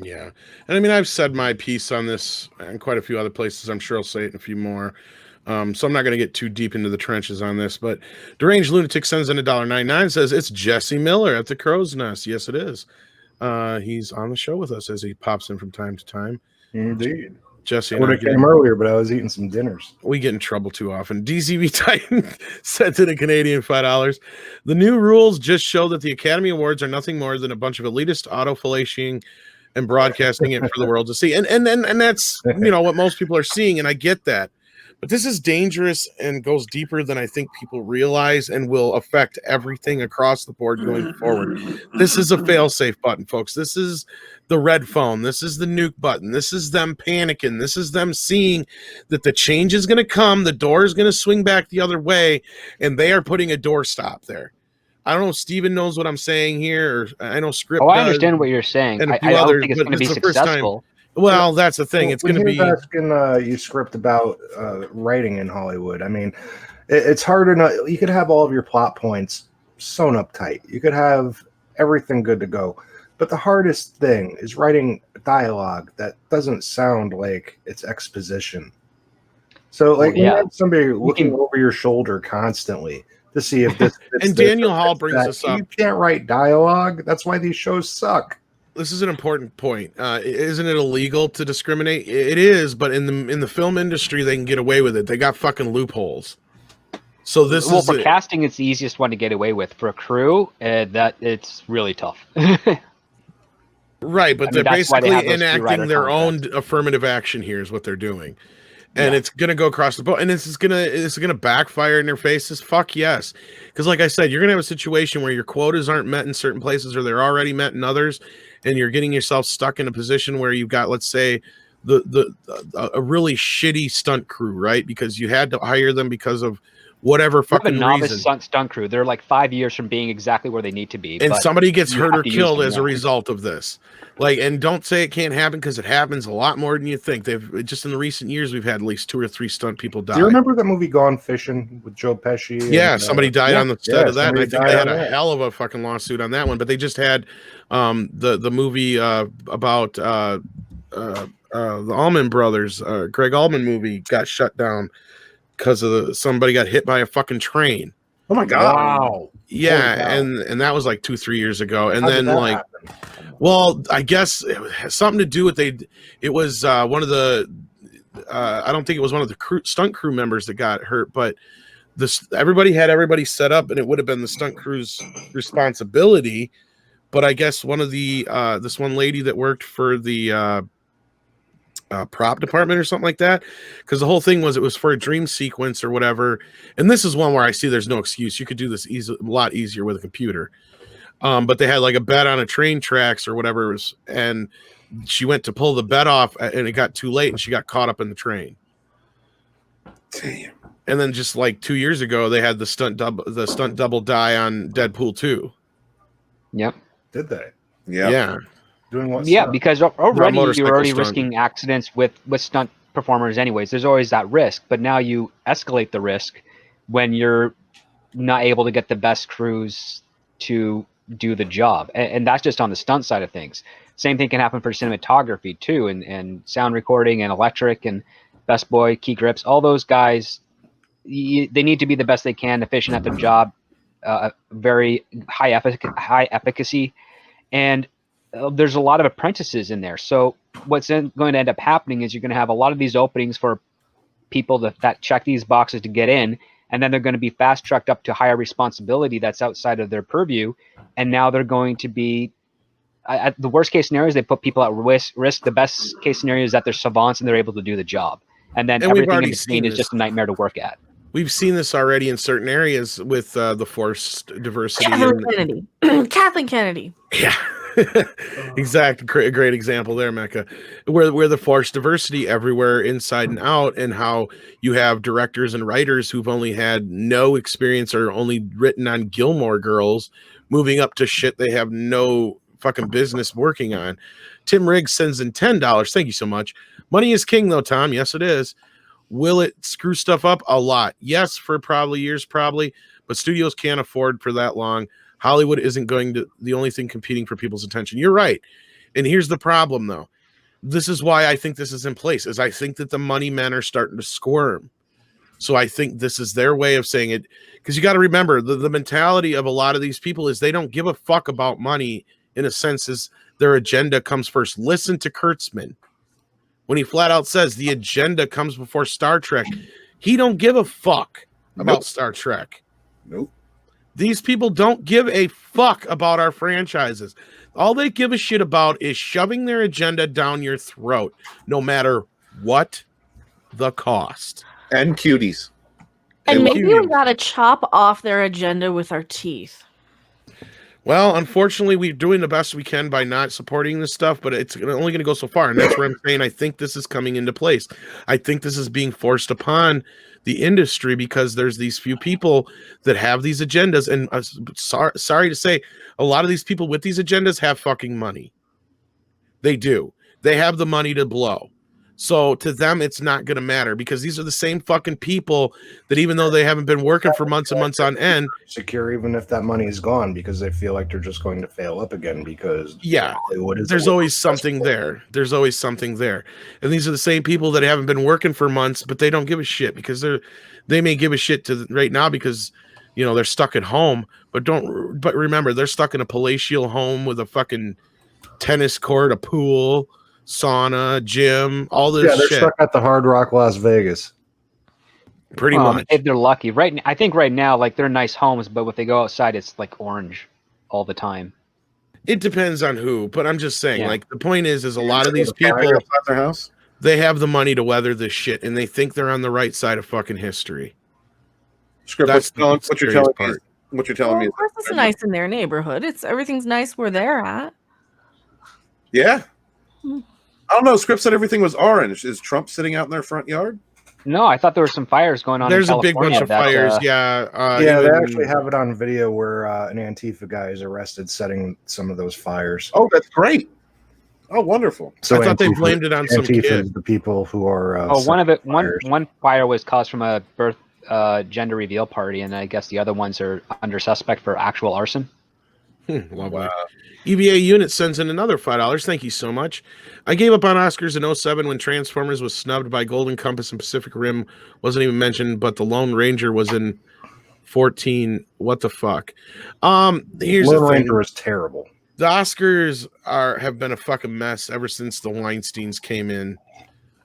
Yeah. And I mean, I've said my piece on this and quite a few other places. I'm sure I'll say it in a few more. So I'm not going to get too deep into the trenches on this, but Deranged Lunatic sends in $1.99, says it's Jesse Miller at the Crow's Nest. Yes, it is. He's on the show with us as he pops in from time to time. Indeed. Jesse, I would have came earlier, but I was eating some dinners. We get in trouble too often. DCV Titan said to the Canadian $5. The new rules just show that the Academy Awards are nothing more than a bunch of elitist auto-fellatiing and broadcasting it for the world to see. And that's what most people are seeing, and I get that. But this is dangerous and goes deeper than I think people realize and will affect everything across the board going forward. This is a fail-safe button, folks. This is the red phone. This is the nuke button. This is them panicking. This is them seeing that the change is going to come. The door is going to swing back the other way, and they are putting a doorstop there. I don't know if Steven knows what I'm saying here, or I know Script I understand what you're saying. And I don't think it's going to be successful. Well, that's the thing. It's going to be asking you Script about writing in Hollywood. I mean, it's hard enough. You could have all of your plot points sewn up tight. You could have everything good to go. But the hardest thing is writing dialogue that doesn't sound like it's exposition. So, like, you have somebody looking over your shoulder constantly to see if this. And Daniel Hall brings this up. You can't write dialogue. That's why these shows suck. This is an important point. Isn't it illegal to discriminate? It is, but in the film industry, they can get away with it. They got fucking loopholes. So for casting, it's the easiest one to get away with. For a crew, that it's really tough. Right, but they're basically enacting their own affirmative action here is what they're doing. And it's gonna go across the board, and it's gonna backfire in their faces. Fuck yes, because like I said, you're gonna have a situation where your quotas aren't met in certain places, or they're already met in others, and you're getting yourself stuck in a position where you've got, let's say, a really shitty stunt crew, right? Because you had to hire them because of whatever fucking novice reason. Stunt crew. They're like 5 years from being exactly where they need to be, and somebody gets hurt or killed as a result of this. Like, and don't say it can't happen, because it happens a lot more than you think. They've just in the recent years, we've had at least 2 or 3 stunt people die. Do you remember that movie Gone Fishing with Joe Pesci? Yeah, somebody died on the set of that, and I think they had a hell of a fucking lawsuit on that one. But they just had the movie about the Allman Brothers, Greg Allman movie got shut down because of somebody got hit by a fucking train. Oh my god! Wow. Yeah, and that was like 2-3 years ago, and then like. Happen? Well, I guess it has something to do with it was one of the I don't think it was one of the stunt crew members that got hurt, but everybody had everybody set up, and it would have been the stunt crew's responsibility. But I guess one of the this one lady that worked for the prop department or something like that, because the whole thing was it was for a dream sequence or whatever. And this is one where I see there's no excuse. You could do this a lot easier with a computer. But they had like a bed on a train tracks or whatever it was, and she went to pull the bed off, and it got too late, and she got caught up in the train. Damn. And then just like 2 years ago, they had the stunt double die on Deadpool 2. Yep. Did they? Yeah. Doing what? Yeah, stuff? because already motorcycle you're already stunt. risking accidents with stunt performers anyways. There's always that risk, but now you escalate the risk when you're not able to get the best crews to do the job. And that's just on the stunt side of things. Same thing can happen for cinematography too, and sound recording and electric and best boy, key grips, all those guys, they need to be the best they can, efficient at their job, very high efficacy. And there's a lot of apprentices in there. So what's going to end up happening is you're going to have a lot of these openings for people that check these boxes to get in, and then they're going to be fast tracked up to higher responsibility that's outside of their purview. And now they're going to be, at the worst case scenario is they put people at risk. The best case scenario is that they're savants and they're able to do the job. And then everything in between is just a nightmare to work at. We've seen this already in certain areas with the forced diversity. Kathleen Kennedy. Yeah. Exactly. Great example there, Mecca, where the forced diversity everywhere inside and out, and how you have directors and writers who've only had no experience or only written on Gilmore Girls moving up to shit they have no fucking business working on. Tim Riggs sends in $10. Thank you so much. Money is king though, Tom. Yes, it is. Will it screw stuff up? A lot. Yes, for probably years, but studios can't afford for that long. Hollywood isn't going to the only thing competing for people's attention. You're right. And here's the problem, though. This is why I think this is in place, is I think that the money men are starting to squirm. So I think this is their way of saying it, because you got to remember the mentality of a lot of these people is they don't give a fuck about money, in a sense, is their agenda comes first. Listen to Kurtzman when he flat out says the agenda comes before Star Trek. He don't give a fuck about Star Trek. Nope. These people don't give a fuck about our franchises. All they give a shit about is shoving their agenda down your throat, no matter what the cost. And cuties. And maybe we gotta chop off their agenda with our teeth. Well, unfortunately, we're doing the best we can by not supporting this stuff, but it's only going to go so far. And that's where I'm saying I think this is coming into place. I think this is being forced upon the industry because there's these few people that have these agendas. And sorry to say, a lot of these people with these agendas have fucking money. They do. They have the money to blow. So to them, it's not going to matter because these are the same fucking people that even though they haven't been working for months and months on end, secure even if that money is gone because they feel like they're just going to fail up again because there's always something there. There's always something there. And these are the same people that haven't been working for months, but they don't give a shit because they may give a shit to right now because they're stuck at home, but remember they're stuck in a palatial home with a fucking tennis court, a pool, sauna, gym, all this they're shit. Stuck at the Hard Rock Las Vegas. Pretty much. If they're lucky. I think right now, like they're nice homes, but when they go outside, it's like orange all the time. It depends on who, but I'm just saying, like the point is a lot of these people outside their house, they have the money to weather this shit, and they think they're on the right side of fucking history. That's what you're telling me. What you're telling me. Of course, it's nice in their neighborhood. Everything's nice where they're at. Yeah. I don't know. Script said everything was orange. Is Trump sitting out in their front yard? No, I thought there were some fires going on. There's in a big bunch of fires. They actually have it on video where an Antifa guy is arrested setting some of those fires. Oh, that's great. Oh, wonderful. So I thought they blamed it on some kid. The people who are one fire was caused from a birth gender reveal party, and I guess the other ones are under suspect for actual arson. Wow. EVA Unit sends in another $5. Thank you so much. I gave up on Oscars in 2007 when Transformers was snubbed by Golden Compass and Pacific Rim. Wasn't even mentioned, but the Lone Ranger was in 2014. What the fuck? Here's Lone the thing. Ranger is terrible. The Oscars have been a fucking mess ever since the Weinsteins came in.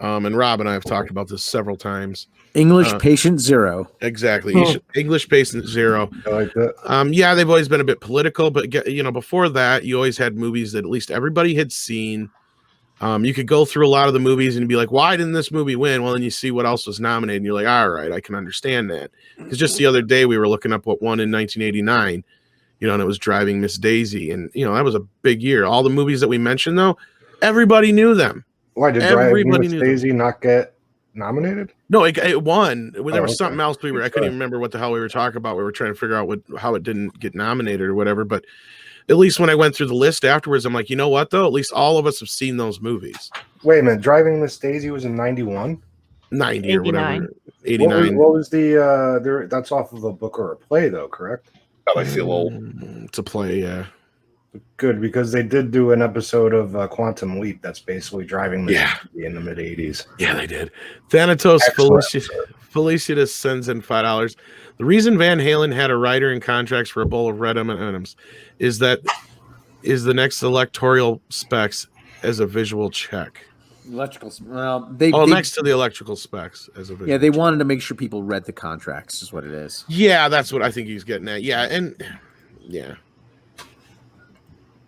And Rob and I have talked about this several times. English Patient Zero. Exactly. English Patient Zero. I like that. Yeah, they've always been a bit political, but before that, you always had movies that at least everybody had seen. You could go through a lot of the movies and be like, why didn't this movie win? Well, then you see what else was nominated, and you're like, all right, I can understand that. Because just the other day, we were looking up what won in 1989, and it was Driving Miss Daisy. And, that was a big year. All the movies that we mentioned, though, everybody knew them. Why did Driving Miss Daisy not get nominated? No, it won. There was okay. something else I couldn't even remember what the hell we were talking about. We were trying to figure out how it didn't get nominated or whatever. But at least when I went through the list afterwards, I'm like, you know what, though? At least all of us have seen those movies. Wait a minute. Driving Miss Daisy was in 91? 90 or whatever. 89. What was the that's off of a book or a play, though, correct? God, I feel old. It's a play, yeah. Good, because they did do an episode of Quantum Leap that's basically Driving Miss Daisy in the mid-'80s. Yeah, they did. Thanatos Felicitas sends in $5. The reason Van Halen had a writer in contracts for a bowl of red M&Ms is the next electoral specs as a visual check. Electrical. Well, next to the electrical specs as a visual. Yeah, they wanted to make sure people read the contracts, is what it is. Yeah, that's what I think he's getting at. Yeah, and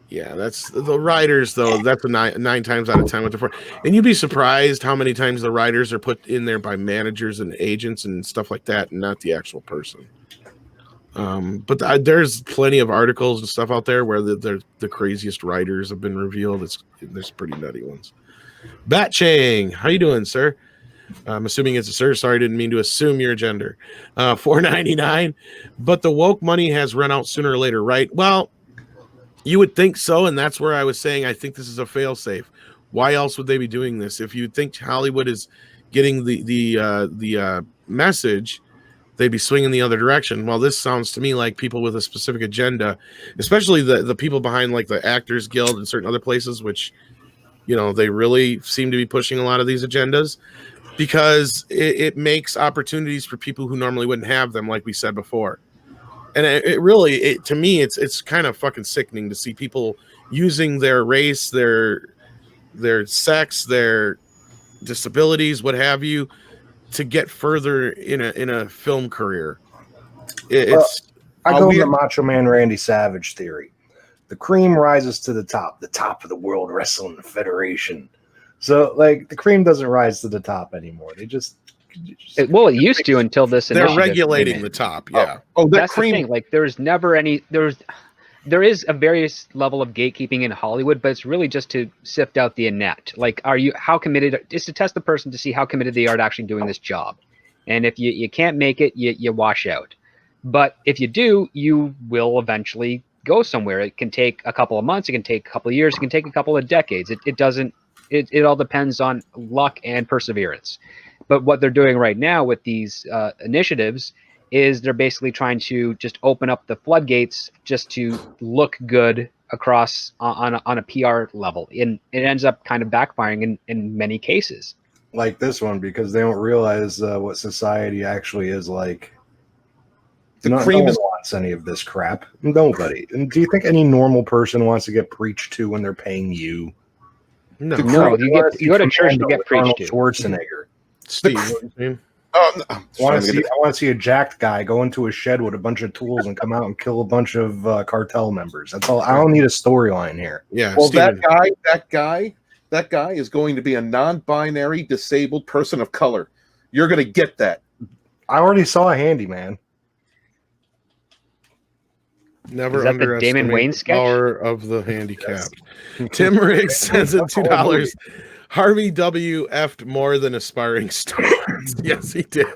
yeah, that's the writers, though. That's a nine times out of 10 what they're for. And you'd be surprised how many times the writers are put in there by managers and agents and stuff like that, and not the actual person. But there's plenty of articles and stuff out there where the craziest writers have been revealed. There's pretty nutty ones. Bat Chang, how you doing, sir? I'm assuming it's a sir. Sorry, didn't mean to assume your gender. $4.99. But the woke money has run out sooner or later, right? Well, you would think so, and that's where I was saying I think this is a failsafe. Why else would they be doing this? If you think Hollywood is getting the message, they'd be swinging the other direction. Well, this sounds to me like people with a specific agenda, especially the people behind like the Actors Guild and certain other places, which they really seem to be pushing a lot of these agendas, because it makes opportunities for people who normally wouldn't have them, like we said before. And it really, to me, it's kind of fucking sickening to see people using their race, their sex, their disabilities, what have you, to get further in a film career. I go with the Macho Man Randy Savage theory. The cream rises to the top of the World Wrestling Federation. So, like, the cream doesn't rise to the top anymore. They just it used to until this. They're regulating the top. Yeah. That's cream. The thing. Like, there's never any. There is a various level of gatekeeping in Hollywood, but it's really just to sift out the inept. Like, how committed? It's to test the person to see how committed they are to actually doing this job. And if you can't make it, you wash out. But if you do, you will eventually go somewhere. It can take a couple of months. It can take a couple of years. It can take a couple of decades. It doesn't. It all depends on luck and perseverance. But what they're doing right now with these initiatives is they're basically trying to just open up the floodgates just to look good across on a PR level. And it ends up kind of backfiring in many cases. Like this one, because they don't realize what society actually is like. No one wants any of this crap. Nobody. And do you think any normal person wants to get preached to when they're paying you? No, you go to church to get preached to. Schwarzenegger. Steve, what do you mean? I want to see a jacked guy go into a shed with a bunch of tools and come out and kill a bunch of cartel members. That's all. I don't need a storyline here. Yeah. Well, Steven. that guy is going to be a non-binary disabled person of color. You're going to get that. I already saw a handyman. Never is that the Damon Wayne the sketch? Power of the handicapped. Tim Riggs sends in $2. Harvey W. F'd more than aspiring stars. Yes, he did.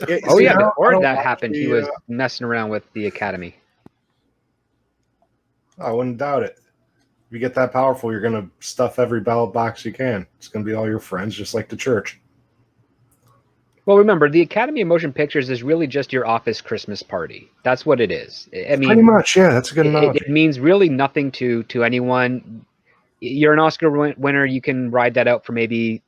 Before that happened, he was messing around with the Academy. I wouldn't doubt it. If you get that powerful, you're going to stuff every ballot box you can. It's going to be all your friends, just like the church. Well, remember, the Academy of Motion Pictures is really just your office Christmas party. That's what it is. I mean, pretty much, yeah. That's a good analogy. It means really nothing to anyone. You're an Oscar winner. You can ride that out for maybe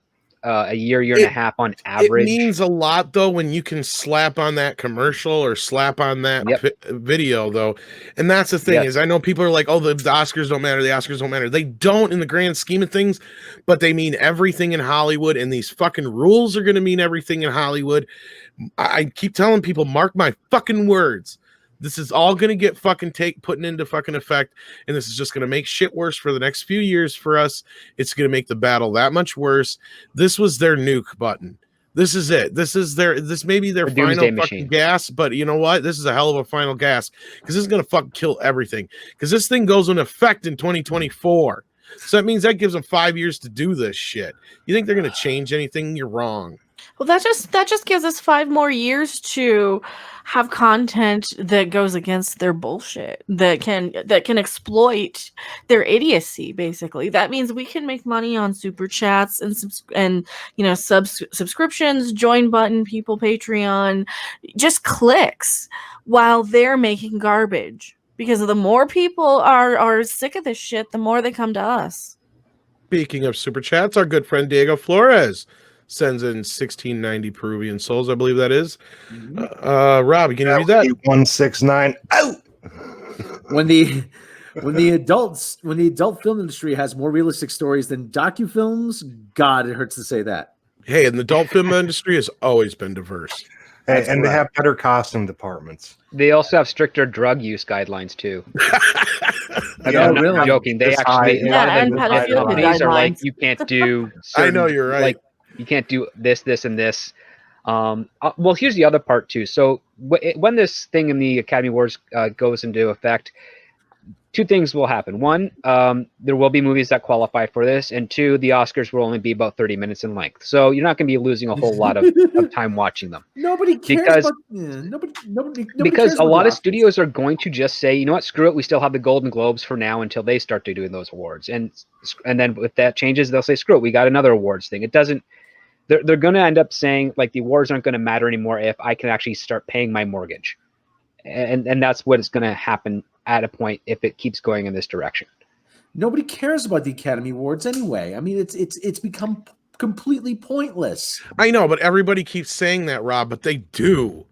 a year and a half on average. It means a lot though when you can slap on that commercial or slap on that video though. And that's the thing is I know people are like, oh, the Oscars don't matter. The Oscars don't matter. They don't in the grand scheme of things, but they mean everything in Hollywood, and these fucking rules are going to mean everything in Hollywood. I keep telling people, mark my fucking words. This is all going to get fucking put into fucking effect, and this is just going to make shit worse for the next few years for us. It's going to make the battle that much worse. This was their nuke button. This is it. This may be their final fucking gas, but you know what? This is a hell of a final gas because this is going to fucking kill everything because this thing goes into effect in 2024. So that means that gives them 5 years to do this shit. You think they're going to change anything? You're wrong. Well, that just gives us 5 more years to have content that goes against their bullshit, that can exploit their idiocy. Basically, that means we can make money on super chats and subscriptions, join button, people, Patreon, just clicks, while they're making garbage. Because the more people are sick of this shit, the more they come to us. Speaking of super chats, our good friend Diego Flores sends in 1690 Peruvian souls, I believe that is. Rob, can you read that? 169. Oh! When the adult film industry has more realistic stories than docufilms, God, it hurts to say that. Hey, and the adult film industry has always been diverse. Hey, and they have better costume departments. They also have stricter drug use guidelines too. I'm not joking. They actually and pedophilia guidelines are like guidelines. you can't do. I know you're right. Like you can't do this, and this. Well, here's the other part too. So when this thing in the Academy Awards goes into effect, 2 things will happen. 1, there will be movies that qualify for this, and 2, the Oscars will only be about 30 minutes in length. So you're not going to be losing a whole lot of time watching them. Nobody cares Because a lot of studios are going to just say, you know what, screw it. We still have the Golden Globes for now until they start doing those awards, and then if that changes, they'll say, screw it. We got another awards thing. It doesn't. They're going to end up saying like the awards aren't going to matter anymore if I can actually start paying my mortgage, and that's what is going to happen at a point if it keeps going in this direction. Nobody cares about the Academy Awards anyway. I mean, it's become completely pointless. I know, but everybody keeps saying that, Rob, but they do.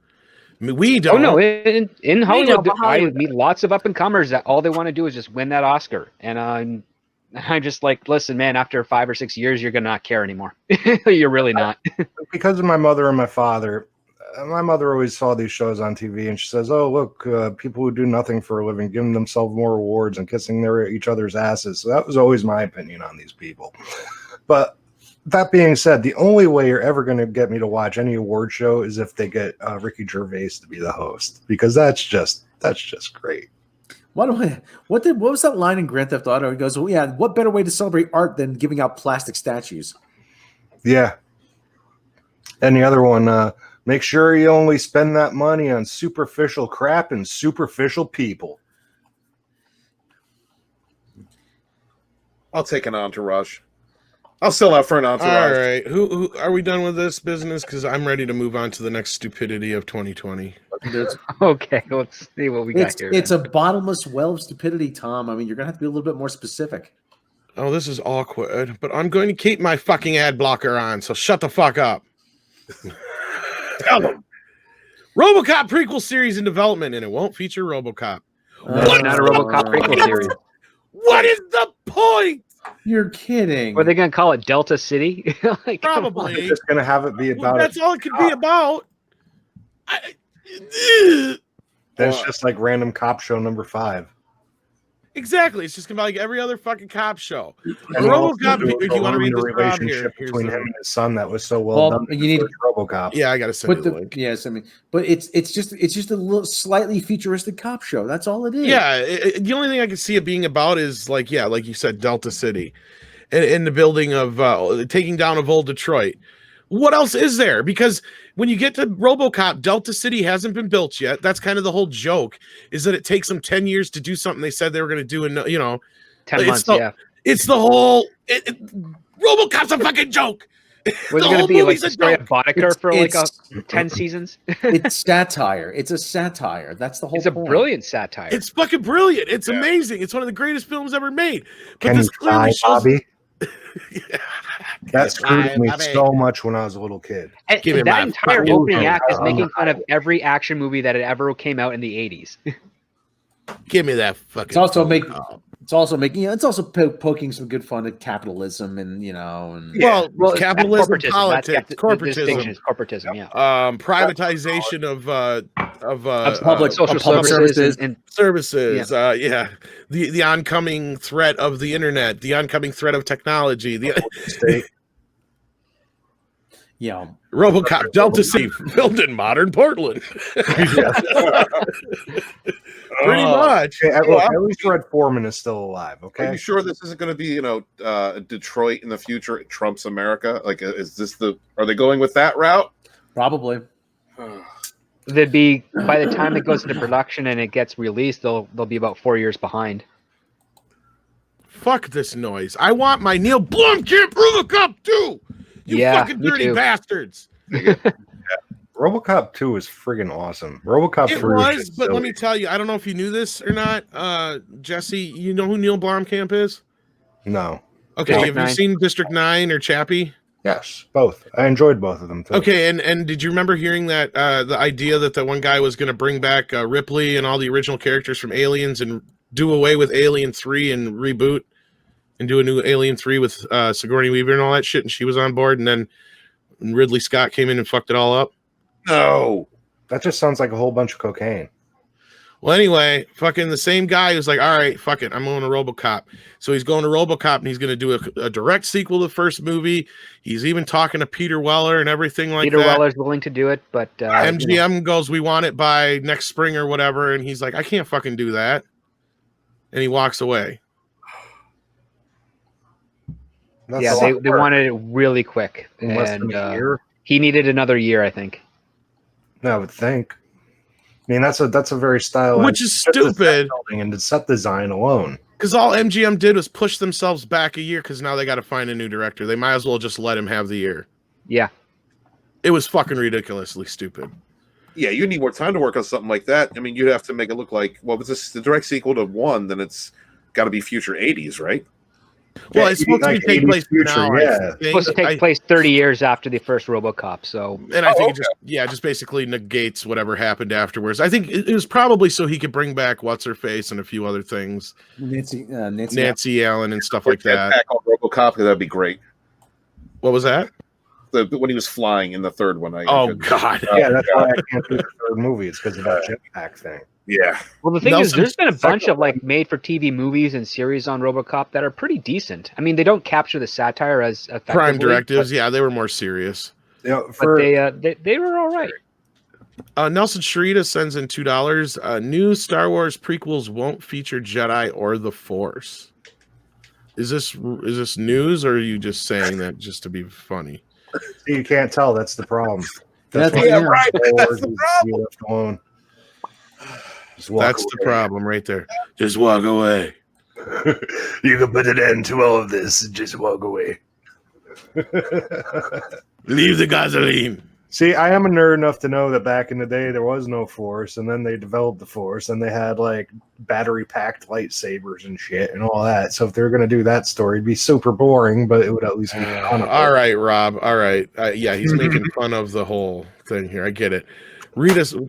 I mean, we don't. Oh no, in Hollywood, I meet lots of up and comers that all they want to do is just win that Oscar, and I'm just like, listen, man, after 5 or 6 years, you're gonna not care anymore. You're really not. Because of my mother and my father. My mother always saw these shows on TV, and she says, "Oh, look, people who do nothing for a living, giving themselves more awards and kissing each other's asses." So that was always my opinion on these people. But that being said, the only way you're ever going to get me to watch any award show is if they get Ricky Gervais to be the host, because that's just great. What was that line in Grand Theft Auto? He goes, "Well, yeah, what better way to celebrate art than giving out plastic statues?" Yeah. And the other one. Make sure you only spend that money on superficial crap and superficial people. I'll take an entourage. I'll sell out for an entourage. All right. Who are we done with this business? Because I'm ready to move on to the next stupidity of 2020. Okay, let's see what we got here. It's a bottomless well of stupidity, Tom. I mean, you're going to have to be a little bit more specific. Oh, this is awkward, but I'm going to keep my fucking ad blocker on, so shut the fuck up. Tell them. Robocop prequel series in development, and it won't feature Robocop. What's not a Robocop prequel series? What is the point? You're kidding. What are they going to call it? Delta City? Like, probably. They're just going to have it be about that's all it could be about. That's just like random cop show number 5. Exactly. It's just gonna be like every other fucking cop show. And Robocop. If you want to read this relationship between him and his son, that was so well done. You need Robocop. Yeah, I gotta send you the link. Yes, I mean, but it's just a little slightly futuristic cop show. That's all it is. Yeah, the only thing I can see it being about is like you said, Delta City, and the building of taking down of old Detroit. What else is there? Because when you get to Robocop, Delta City hasn't been built yet. That's kind of the whole joke, is that it takes them 10 years to do something they said they were going to do in, 10 months, It's the whole... Robocop's a fucking joke! Was it going to be like the story of Boddicker for like 10 seasons? It's satire. It's a satire. That's the whole point. It's a brilliant satire. It's fucking brilliant. It's amazing. It's one of the greatest films ever made. But Can this you die, clearly shows... Bobby? That screwed me so much when I was a little kid. And that entire opening act is making fun of every action movie that had ever came out in the 80s. Give me that fucking. It's also making. It's also poking some good fun at capitalism and well, capitalism, politics, corporatism, yeah. Privatization of public social services and services. Yeah. The oncoming threat of the internet, the oncoming threat of technology. RoboCop Delta C filmed in modern Portland. Pretty much. Okay, at least Red Foreman is still alive. Okay. Are you sure this isn't going to be, Detroit in the future? It trumps America. Like, is this are they going with that route? Probably. They'd be, by the time it goes into production and it gets released, they'll be about 4 years behind. Fuck this noise. I want my Neil Blomkamp RoboCop 2. You fucking dirty bastards. RoboCop 2 is friggin' awesome. RoboCop 3 was, but let me tell you, I don't know if you knew this or not. Jesse, you know who Neil Blomkamp is? No. Okay, have you seen District 9 or Chappie? Yes, both. I enjoyed both of them too. Okay, and did you remember hearing that the idea that the one guy was going to bring back Ripley and all the original characters from Aliens and do away with Alien 3 and reboot and do a new Alien 3 with Sigourney Weaver and all that shit, and she was on board, and then Ridley Scott came in and fucked it all up? No. That just sounds like a whole bunch of cocaine. Well, anyway, fucking the same guy who's like, all right, fuck it, I'm going to RoboCop. So he's going to RoboCop, and he's going to do a direct sequel to the first movie. He's even talking to Peter Weller and everything like that. Peter Weller's willing to do it, but... MGM goes, we want it by next spring or whatever, and he's like, I can't fucking do that. And he walks away. They wanted it really quick. In less than a year? He needed another year, I think. I would think. I mean, that's a very stylized, which is stupid. And the set design alone, because all MGM did was push themselves back a year. Because now they got to find a new director. They might as well just let him have the year. Yeah, it was fucking ridiculously stupid. Yeah, you need more time to work on something like that. I mean, you'd have to make it look like, well, if this is the direct sequel to 1, then it's got to be future 80s, right? Well, it's supposed to take place now. It's supposed to take place 30 years after the first RoboCop. So, and I think it just basically negates whatever happened afterwards. I think it was probably so he could bring back what's her face and a few other things, Nancy Allen and stuff like that. Back on RoboCop, that'd be great. What was that? When he was flying in the third one. God! Yeah, that's why I can't do the third movie. It's because of that jetpack thing. Yeah. Well, the thing is, there's been a bunch of made-for-TV movies and series on RoboCop that are pretty decent. I mean, they don't capture the satire as effectively. Prime Directives, they were more serious. But they were all right. Nelson Sharita sends in $2. New Star Wars prequels won't feature Jedi or the Force. Is this news, or are you just saying that just to be funny? You can't tell. That's the problem. That's the problem. That's the problem right there. Just walk away. You can put an end to all of this and just walk away. Leave the gasoline. See, I am a nerd enough to know that back in the day there was no Force, and then they developed the Force, and they had battery-packed lightsabers and shit and all that. So if they were going to do that story, it'd be super boring, but it would at least be fun. All right, Rob. All right. He's making fun of the whole thing here. I get it.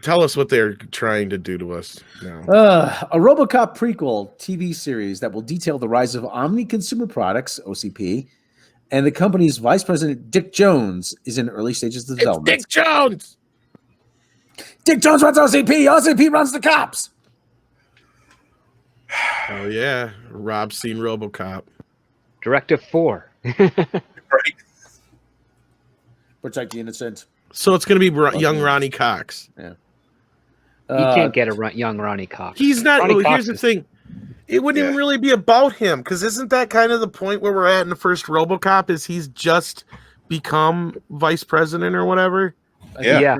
Tell us what they're trying to do to us now. A RoboCop prequel TV series that will detail the rise of Omni Consumer Products, OCP, and the company's vice president, Dick Jones, is in early stages of development. Dick Jones! Dick Jones runs OCP! OCP runs the cops! Oh, yeah. Rob's seen RoboCop. Directive 4. Right. Protect the innocent. So it's going to be young Ronnie Cox. Yeah. You can't get a young Ronnie Cox. He's not. Here's the thing. It wouldn't even really be about him, because isn't that kind of the point where we're at in the first RoboCop? Is he's just become vice president or whatever? Yeah.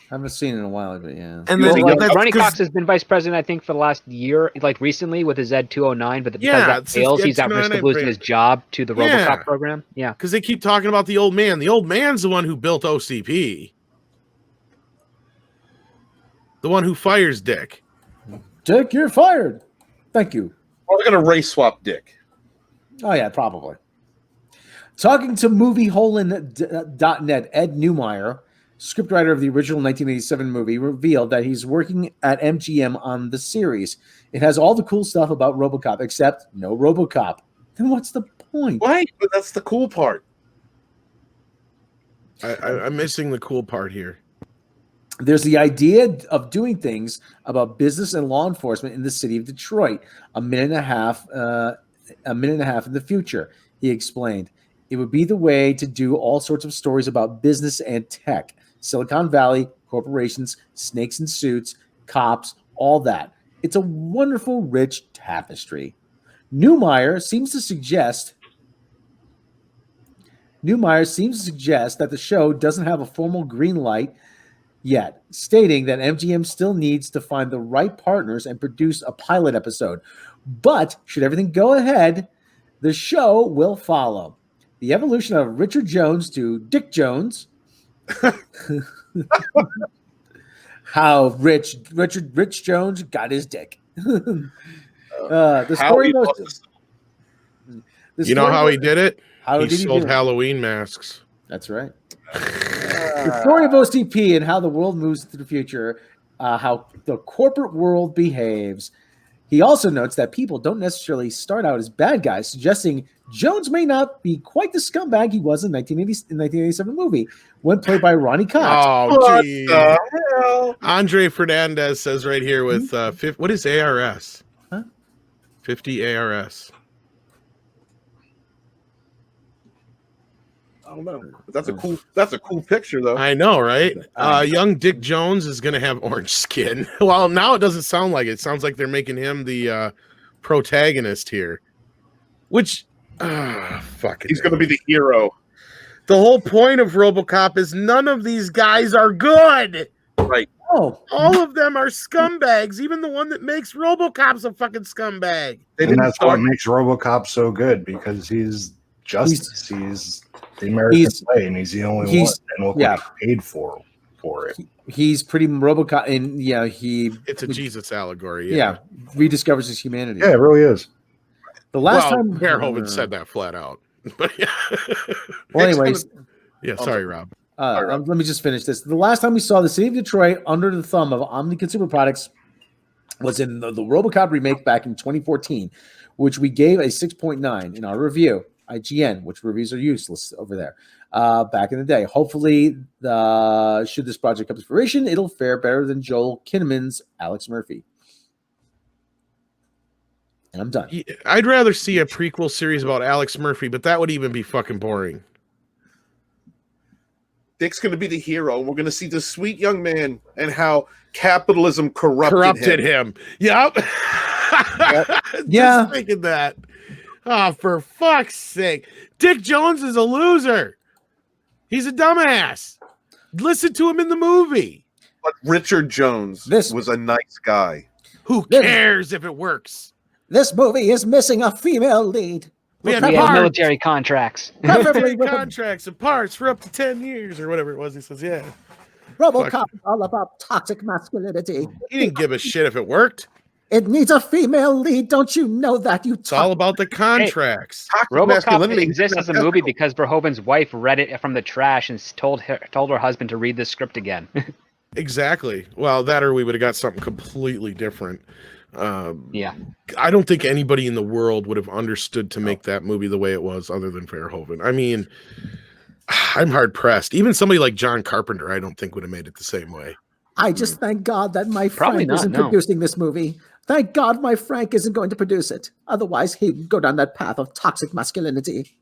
Haven't seen it in a while, but yeah. And then Ronnie Cox has been vice president, I think, for the last year, recently with his Ed 209. But because that fails, he's at risk of losing his job to the RoboCop program. Yeah, because they keep talking about the old man. The old man's the one who built OCP. The one who fires Dick. Dick, you're fired. Thank you. Well, they're going to race swap Dick. Oh, yeah, probably. Talking to MovieHolland.net, Ed Neumeyer, scriptwriter of the original 1987 movie, revealed that he's working at MGM on the series. It has all the cool stuff about Robocop, except no Robocop. Then what's the point? Why? But that's the cool part. I'm missing the cool part here. There's the idea of doing things about business and law enforcement in the city of Detroit a minute and a half in the future, he explained. It would be the way to do all sorts of stories about business and tech, Silicon Valley, corporations, snakes in suits, cops, all that. It's a wonderful, rich tapestry. Neumeyer seems to suggest that the show doesn't have a formal green light yet, stating that MGM still needs to find the right partners and produce a pilot episode. But should everything go ahead, the show will follow. The evolution of Richard Jones to Dick Jones. How Rich Jones got his dick. The story goes. You know how he did it? How he did he sold do it? Halloween masks. That's right. The story of OCP and how the world moves into the future, how the corporate world behaves. He also notes that people don't necessarily start out as bad guys, suggesting Jones may not be quite the scumbag he was in 1987 movie when played by Ronnie Cox. Oh, geez. Andre Fernandez says right here with what is ARS? Huh? 50 ARS. I don't know. That's a cool picture though. I know, right? Young Dick Jones is going to have orange skin. Well, now it doesn't sound like it. It sounds like they're making him the protagonist here. Which, fuck it. He's going to be the hero. The whole point of Robocop is none of these guys are good. Right. Oh. All of them are scumbags. Even the one that makes Robocop's a fucking scumbag. And that's what makes Robocop so good, because he's justice. He's the American way, and he's the only one, and look what he paid for it. He's pretty Robocop, and it's a Jesus allegory. Yeah, rediscovers his humanity. Yeah, it really is. The last time Verhoeven said that flat out. But yeah. Well, anyways, sorry, Rob. Let me just finish this. The last time we saw the city of Detroit under the thumb of Omni Consumer Products was in the Robocop remake back in 2014, which we gave a 6.9 in our review. IGN, which reviews are useless over there, back in the day. Hopefully, should this project come to fruition, it'll fare better than Joel Kinnaman's Alex Murphy. And I'm done. I'd rather see a prequel series about Alex Murphy, but that would even be fucking boring. Dick's going to be the hero, and we're going to see this sweet young man and how capitalism corrupted him. Yep. Yeah. Just thinking that. Oh, for fuck's sake. Dick Jones is a loser. He's a dumbass. Listen to him in the movie. But Richard Jones was a nice guy. Who cares if it works? This movie is missing a female lead. We have military contracts. Military contracts and parts for up to 10 years or whatever it was. He says, yeah. Robocop is all about toxic masculinity. He didn't give a shit if it worked. It needs a female lead. Don't you know that? It's all about the contracts. Hey, Robocop exists as a movie because Verhoeven's wife read it from the trash and told her husband to read the script again. Exactly. Well, that or we would have got something completely different. Yeah. I don't think anybody in the world would have understood to make that movie the way it was other than Verhoeven. I mean, I'm hard pressed. Even somebody like John Carpenter, I don't think would have made it the same way. I just thank God that my Frank isn't producing this movie. Thank God my Frank isn't going to produce it. Otherwise, he'd go down that path of toxic masculinity.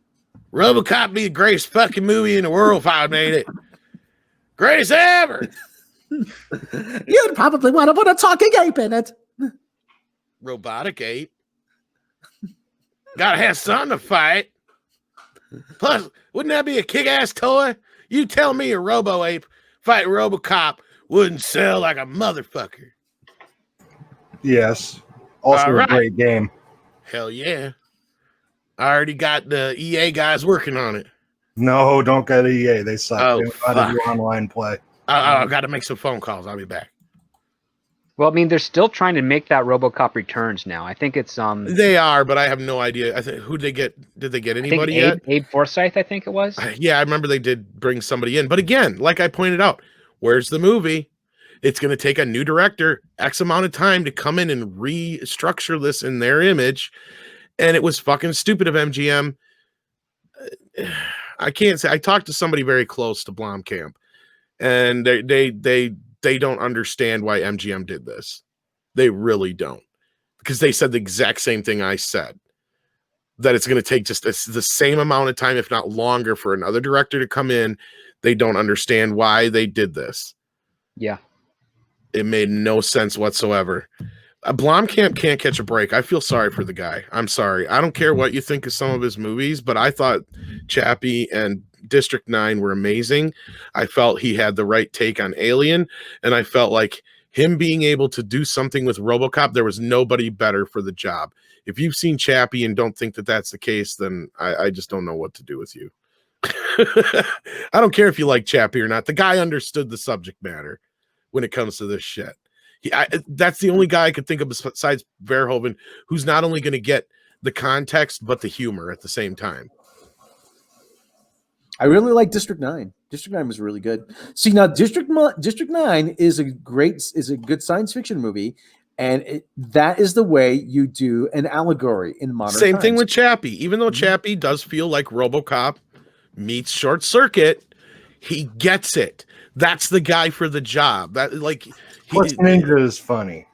Robocop be the greatest fucking movie in the world if I made it. Greatest ever. You'd probably want to put a talking ape in it. Robotic ape. Gotta have something to fight. Plus, wouldn't that be a kick-ass toy? You tell me a robo-ape fighting Robocop wouldn't sell like a motherfucker. Yes. Also a great game. Hell yeah. I already got the EA guys working on it. No, don't get EA. They suck. Oh, they don't know how to do online play. I got to make some phone calls. I'll be back. Well, I mean, they're still trying to make that RoboCop Returns now. I think it's They are, but I have no idea. I think who'd they get? Did they get anybody yet? Abe Forsyth, I think it was. Yeah, I remember they did bring somebody in, but again, like I pointed out, where's the movie? It's going to take a new director X amount of time to come in and restructure this in their image, and it was fucking stupid of MGM. I can't say. I talked to somebody very close to Blomkamp, and they don't understand why MGM did this. They really don't, because they said the exact same thing I said, that it's going to take just the same amount of time, if not longer, for another director to come in. They don't understand why they did this. Yeah. It made no sense whatsoever. Blomkamp can't catch a break. I feel sorry for the guy. I'm sorry. I don't care what you think of some of his movies, but I thought Chappie and District 9 were amazing. I felt he had the right take on Alien, and I felt like him being able to do something with RoboCop, there was nobody better for the job. If you've seen Chappie and don't think that that's the case, then I just don't know what to do with you. I don't care if you like Chappie or not. The guy understood the subject matter when it comes to this shit. That's the only guy I could think of besides Verhoeven who's not only going to get the context but the humor at the same time. I really like District 9. District 9 was really good. See, now District 9 is a good science fiction movie, and that is the way you do an allegory in modern Same times. thing with Chappie. Even though Chappie does feel like RoboCop meets Short Circuit, he gets it. That's the guy for the job. That Plus, Ninja is funny.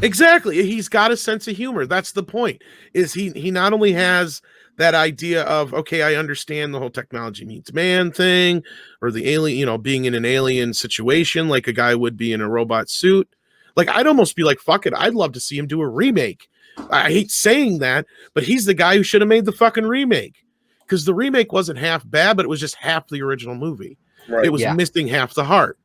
Exactly. He's got a sense of humor. That's the point. Is he not only has that idea of, okay, I understand the whole technology meets man thing, or the alien, being in an alien situation like a guy would be in a robot suit. Like, I'd almost be like, fuck it, I'd love to see him do a remake. I hate saying that, but he's the guy who should have made the fucking remake, because the remake wasn't half bad, but it was just half the original movie. Right. It was missing half the heart.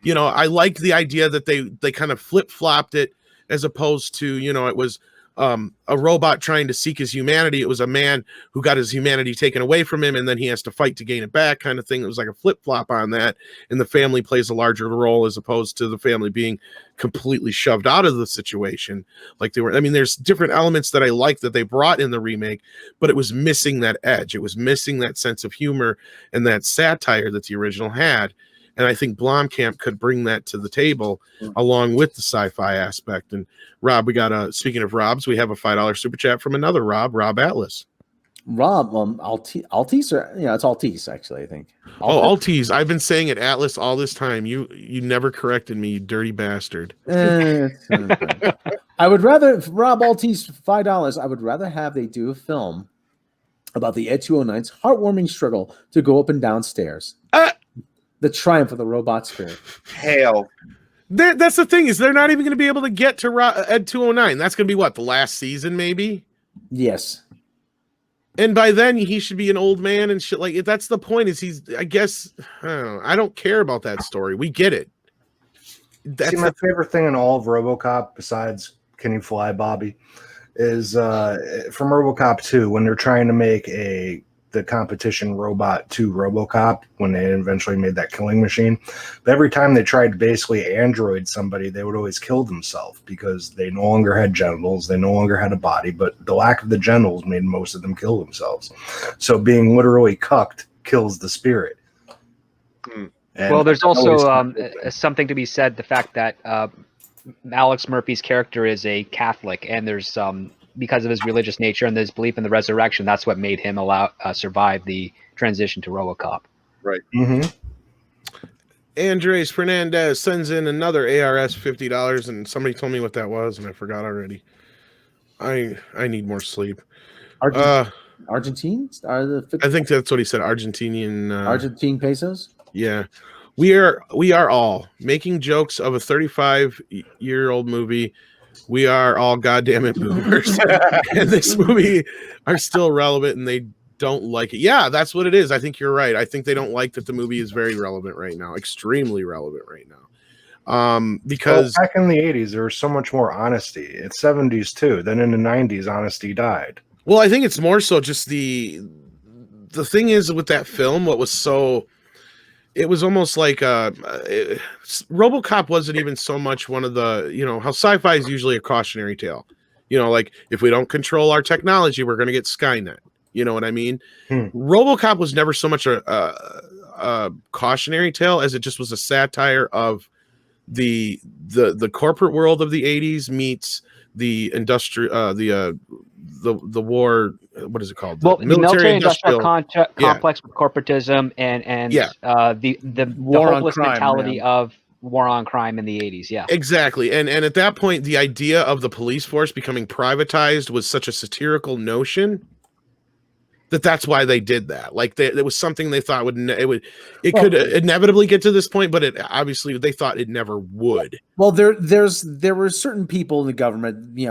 I liked the idea that they kind of flip-flopped it, as opposed to, it was a robot trying to seek his humanity. It was a man who got his humanity taken away from him, and then he has to fight to gain it back, kind of thing. It was like a flip-flop on that, and the family plays a larger role as opposed to the family being completely shoved out of the situation like they were. I mean, there's different elements that I like that they brought in the remake, but it was missing that edge. It was missing that sense of humor and that satire that the original had. And I think Blomkamp could bring that to the table along with the sci-fi aspect. And Rob, we got speaking of Robs, we have a $5 super chat from another Rob Atlas. Rob, Altis, or it's Altis, actually, I think. Altis. I've been saying it Atlas all this time. You never corrected me, you dirty bastard. I would rather, Rob Altis, $5. I would rather have they do a film about the Ed 209's heartwarming struggle to go up and down stairs. The triumph of the robot spirit. Hell. That's the thing, is they're not even going to be able to get to Ed 209. That's going to be what, the last season, maybe? Yes. And by then he should be an old man and shit. Like, that's the point, is I guess, I don't care about that story. We get it. See, my favorite thing in all of RoboCop, besides Can You Fly, Bobby, is from RoboCop 2, when they're trying to make the competition robot to RoboCop, when they eventually made that killing machine. But every time they tried to basically android somebody, they would always kill themselves because they no longer had genitals, they no longer had a body, but the lack of the genitals made most of them kill themselves. So being literally cucked kills the spirit. Well, there's also something to be said, the fact that Alex Murphy's character is a Catholic, and there's because of his religious nature and his belief in the resurrection, that's what made him survive the transition to RoboCop. Right. Mm-hmm. Andres Fernandez sends in another ARS $50, and somebody told me what that was, and I forgot already. I need more sleep. Argentine? I think that's what he said. Argentinian. Argentine pesos? Yeah. We are all making jokes of a 35-year-old movie. We are all goddamn it boomers. And this movie are still relevant, and they don't like it. Yeah, that's what it is. I think you're right. I think they don't like that the movie is very relevant right now, extremely relevant right now. Because back in the 80s, there was so much more honesty. It's 70s too. Then in the 90s, honesty died. Well, I think it's more so just the thing is with that film, what was so it was almost like RoboCop wasn't even so much one of the, how sci-fi is usually a cautionary tale. Like if we don't control our technology, we're going to get Skynet. You know what I mean? RoboCop was never so much a cautionary tale as it just was a satire of the corporate world of the 80s meets the industrial the war, what is it called? Well, the military industrial complex with corporatism and the war on hopeless crime, mentality man. of war on crime in the 80s. Yeah, exactly. And at that point, the idea of the police force becoming privatized was such a satirical notion that's why they did that. Like it was something they thought could inevitably get to this point, but it obviously they thought it never would. Well, there were certain people in the government, the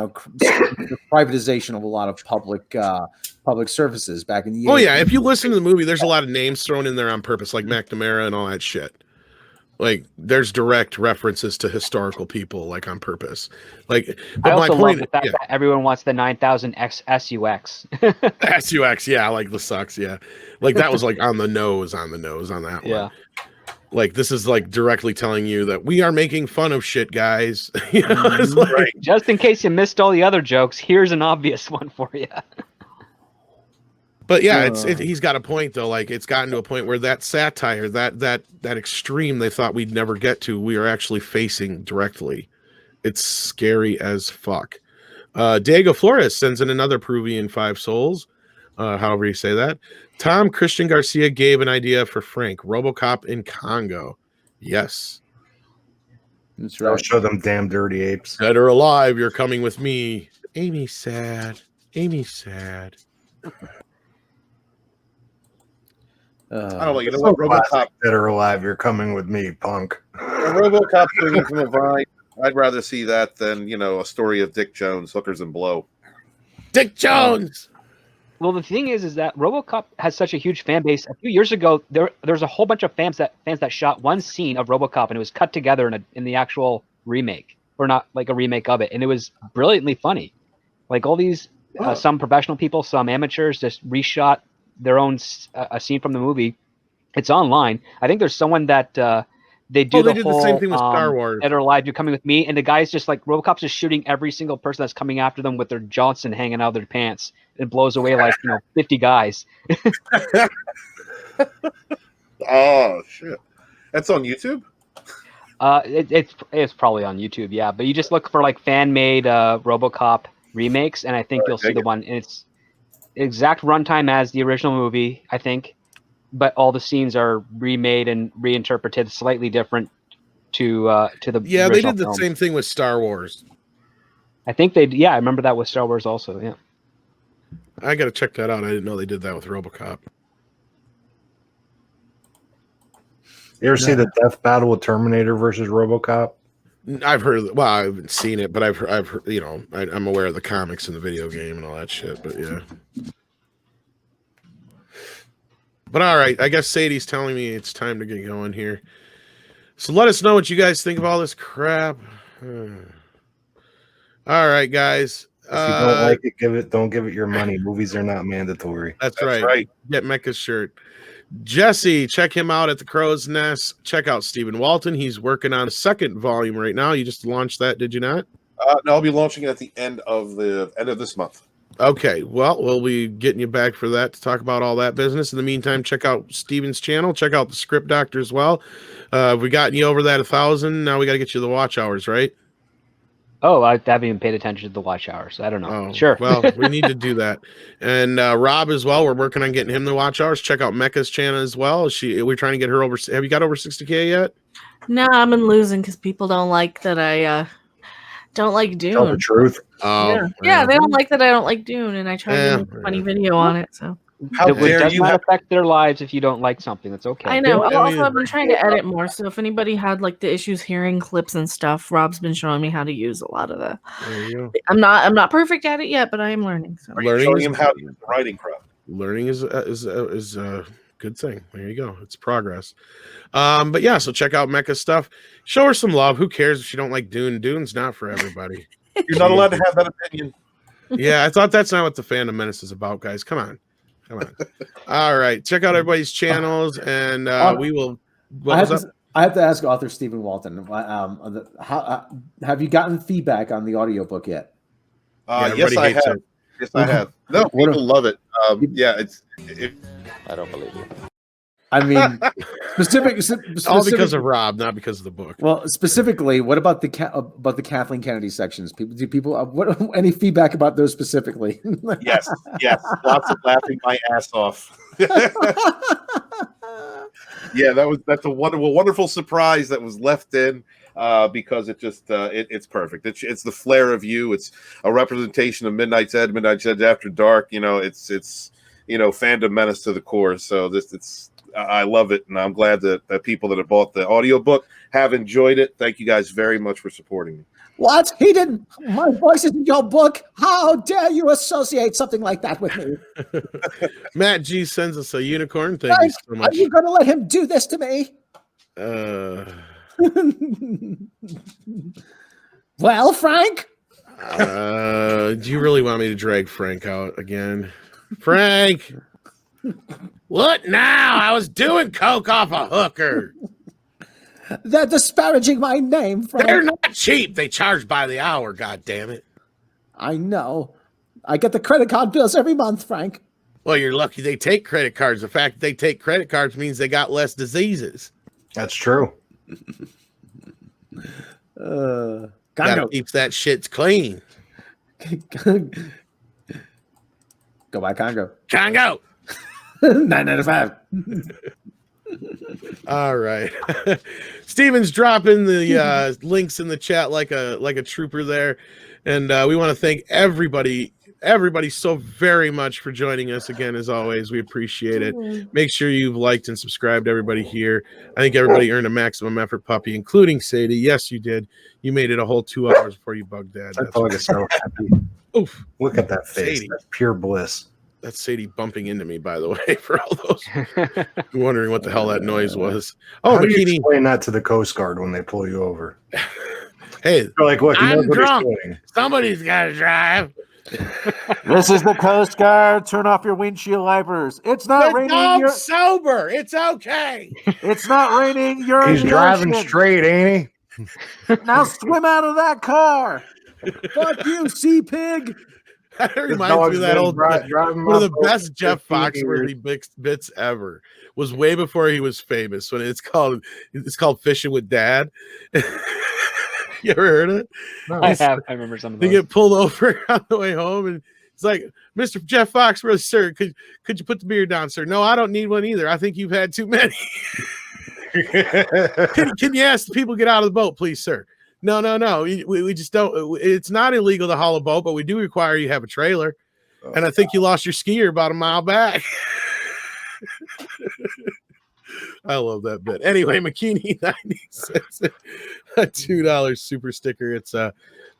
privatization of a lot of public services back in the 80s. Oh yeah, if you listen to the movie, there's a lot of names thrown in there on purpose, like McNamara and all that shit. Like there's direct references to historical people, like on purpose. Like, but I also my point, love the fact that everyone wants the 9000 SUX. SUX, yeah, like the sucks, yeah. Like that was like on the nose on that one. Yeah. Like this is like directly telling you that we are making fun of shit, guys. It's like, just in case you missed all the other jokes, here's an obvious one for you. But yeah, he's got a point though. Like it's gotten to a point where that satire, that extreme they thought we'd never get to, we are actually facing directly. It's scary as fuck. Diego Flores sends in another Peruvian 5 souls. However you say that. Tom Christian Garcia gave an idea for Frank. RoboCop in Congo. Yes. That's I'll right. show them damn dirty apes. Dead or alive, you're coming with me. Amy's sad. Amy's sad. I don't know. You know what? RoboCop, Dead or alive, you're coming with me, punk. RoboCop swinging from a vine. I'd rather see that than a story of Dick Jones, hookers and blow. Dick Jones. Well, the thing is that RoboCop has such a huge fan base. A few years ago, there's a whole bunch of fans that shot one scene of RoboCop, and it was cut together in the actual remake, or not like a remake of it, and it was brilliantly funny. Like all these, some professional people, some amateurs, just reshot their own a scene from the movie. It's online. I think there's someone that they do did the same thing with Star Wars. Dead or Alive, You're Coming With Me, and the guy's just like RoboCop's just shooting every single person that's coming after them with their Johnson hanging out of their pants. It blows away like 50 guys. Oh shit! That's on YouTube. It's probably on YouTube, yeah. But you just look for like fan made RoboCop remakes, and I think you'll see the one. And it's exact runtime as the original movie, I think, but all the scenes are remade and reinterpreted slightly different to the they did the film. same thing with Star Wars. I think I remember that with Star Wars also. Yeah, I gotta check that out. I didn't know they did that with RoboCop. You ever see the death battle with Terminator versus RoboCop? I've heard. Well, I haven't seen it, but I've heard, I'm aware of the comics and the video game and all that shit. But yeah. But all right, I guess Sadie's telling me it's time to get going here. So let us know what you guys think of all this crap. All right, guys. If you don't like it, don't give it your money. Movies are not mandatory. That's right. Get Mecca's shirt. Jesse, check him out at the Crow's Nest. Check out Stephen Walton. He's working on a second volume right now. You just launched that, did you not? No, I'll be launching it at the end of this month. Okay, well, we'll be getting you back for that to talk about all that business. In the meantime, check out Steven's channel. Check out the Script Doctor as well. We got you over that 1,000. Now we got to get you the watch hours, right? Oh, I haven't even paid attention to the watch hours. I don't know. Oh, sure. Well, we need to do that. And Rob as well. We're working on getting him the watch hours. Check out Mecca's channel as well. We're trying to get her over. Have you got over 60K yet? No, I've been losing because people don't like that I don't like Dune. Tell the truth. Oh, yeah, they don't like that I don't like Dune, and I try to make a funny video on it. So How It dare does you not have affect their lives if you don't like something. That's okay. I know. Yeah, Also, I've been trying to edit more. So if anybody had like the issues hearing clips and stuff, Rob's been showing me how to use a lot of the. There you go. I'm not perfect at it yet, but I am learning. So Are you showing him how to use the writing prep? Learning is a good thing. There you go. It's progress. But yeah, so check out Mecca stuff. Show her some love. Who cares if you don't like Dune? Dune's not for everybody. You're not allowed to have that opinion. Yeah, I thought that's not what the Fandom Menace is about, guys. Come on. All right. Check out everybody's channels, and we will What was that? I have to ask author Stephen Walton. Have you gotten feedback on the audiobook yet? Yes, I have. Yes, I have. No, people love it. I don't believe you. I mean, specific all because of Rob, not because of the book. Well, specifically, what about the Kathleen Kennedy sections? Do people any feedback about those specifically? Yes, lots of laughing my ass off. Yeah, that's a wonderful surprise that was left in because it just it's perfect. It's the flair of you. It's a representation of Midnight's Edge After Dark. It's fandom menace to the core. So I love it, and I'm glad that people that have bought the audiobook have enjoyed it. Thank you guys very much for supporting me. What? He didn't. My voice is in your book. How dare you associate something like that with me? Matt G sends us a unicorn. Thank you so much. Are you going to let him do this to me? Well, Frank? Do you really want me to drag Frank out again? Frank! What now? I was doing coke off a hooker. They're disparaging my name, Frank. They're not cheap. They charge by the hour, God damn it. I know. I get the credit card bills every month, Frank. Well, you're lucky they take credit cards. The fact that they take credit cards means they got less diseases. That's true. Gotta keep that shit clean. Go buy Congo. Congo! $9.95. All right. Steven's dropping the links in the chat like a trooper there. And we want to thank everybody so very much for joining us again. As always, we appreciate it. Make sure you've liked and subscribed, everybody here. I think everybody earned a maximum effort puppy, including Sadie. Yes, you did. You made it a whole 2 hours before you bugged Dad. That dog is so happy. Oof. Look at that face. Sadie. That's pure bliss. That's Sadie bumping into me, by the way, for all those wondering what the hell that noise was. Oh, How do you Bikini. explain that to the Coast Guard when they pull you over? Hey, they're like, look, I'm drunk. Somebody's got to drive. This is the Coast Guard. Turn off your windshield wipers. It's not The raining. dog's sober. It's okay. It's not raining. You're He's in the driving ocean. straight, ain't he? Now swim out of that car. Fuck you, sea pig. That reminds me of that old one of the best Jeff Foxworthy bits ever was way before he was famous. When it's called Fishing with Dad. You ever heard of it? No, I have. I remember some of those. They get pulled over on the way home, and it's like, Mr. Jeff Foxworthy, sir, could you put the beer down, sir? No, I don't need one either. I think you've had too many. Can you ask the people to get out of the boat, please, sir? No. We just don't. It's not illegal to haul a boat, but we do require you have a trailer. And I think you lost your skier about a mile back. I love that bit. Anyway, McKinney 90 cents, a $2 super sticker. It's one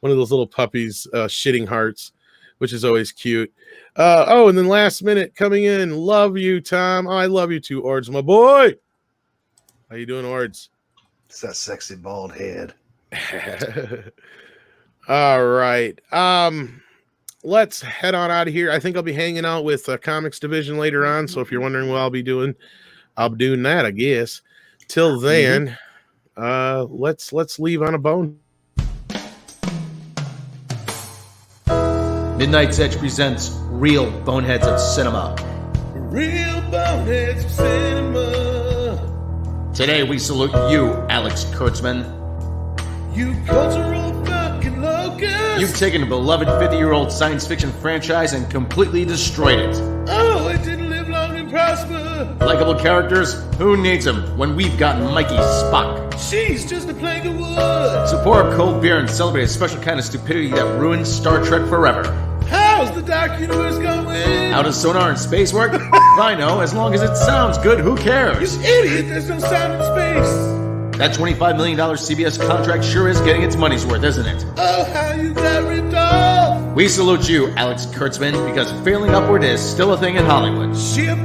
of those little puppies, shitting hearts, which is always cute. And then last minute coming in. Love you, Tom. Oh, I love you too, Ords, my boy. How you doing, Ords? It's that sexy bald head. All right. Let's head on out of here. I think I'll be hanging out with Comics Division later on. So if you're wondering what I'll be doing that, I guess. Till then, let's leave on a bone. Midnight's Edge presents Real Boneheads of Cinema. Real Boneheads of Cinema. Today we salute you, Alex Kurtzman. You cultural fucking locust. You've taken a beloved 50-year-old science fiction franchise and completely destroyed it. Oh, it didn't live long and prosper. Likeable characters? Who needs them when we've got Mikey Spock? She's just a plank of wood. So pour up cold beer and celebrate a special kind of stupidity that ruined Star Trek forever. How's the Dark Universe going? How does sonar and space work? I know, as long as it sounds good, who cares? You idiot, there's no sound in space. That $25 million CBS contract sure is getting its money's worth, isn't it? Oh, how you got ripped off. We salute you, Alex Kurtzman, because failing upward is still a thing in Hollywood. She a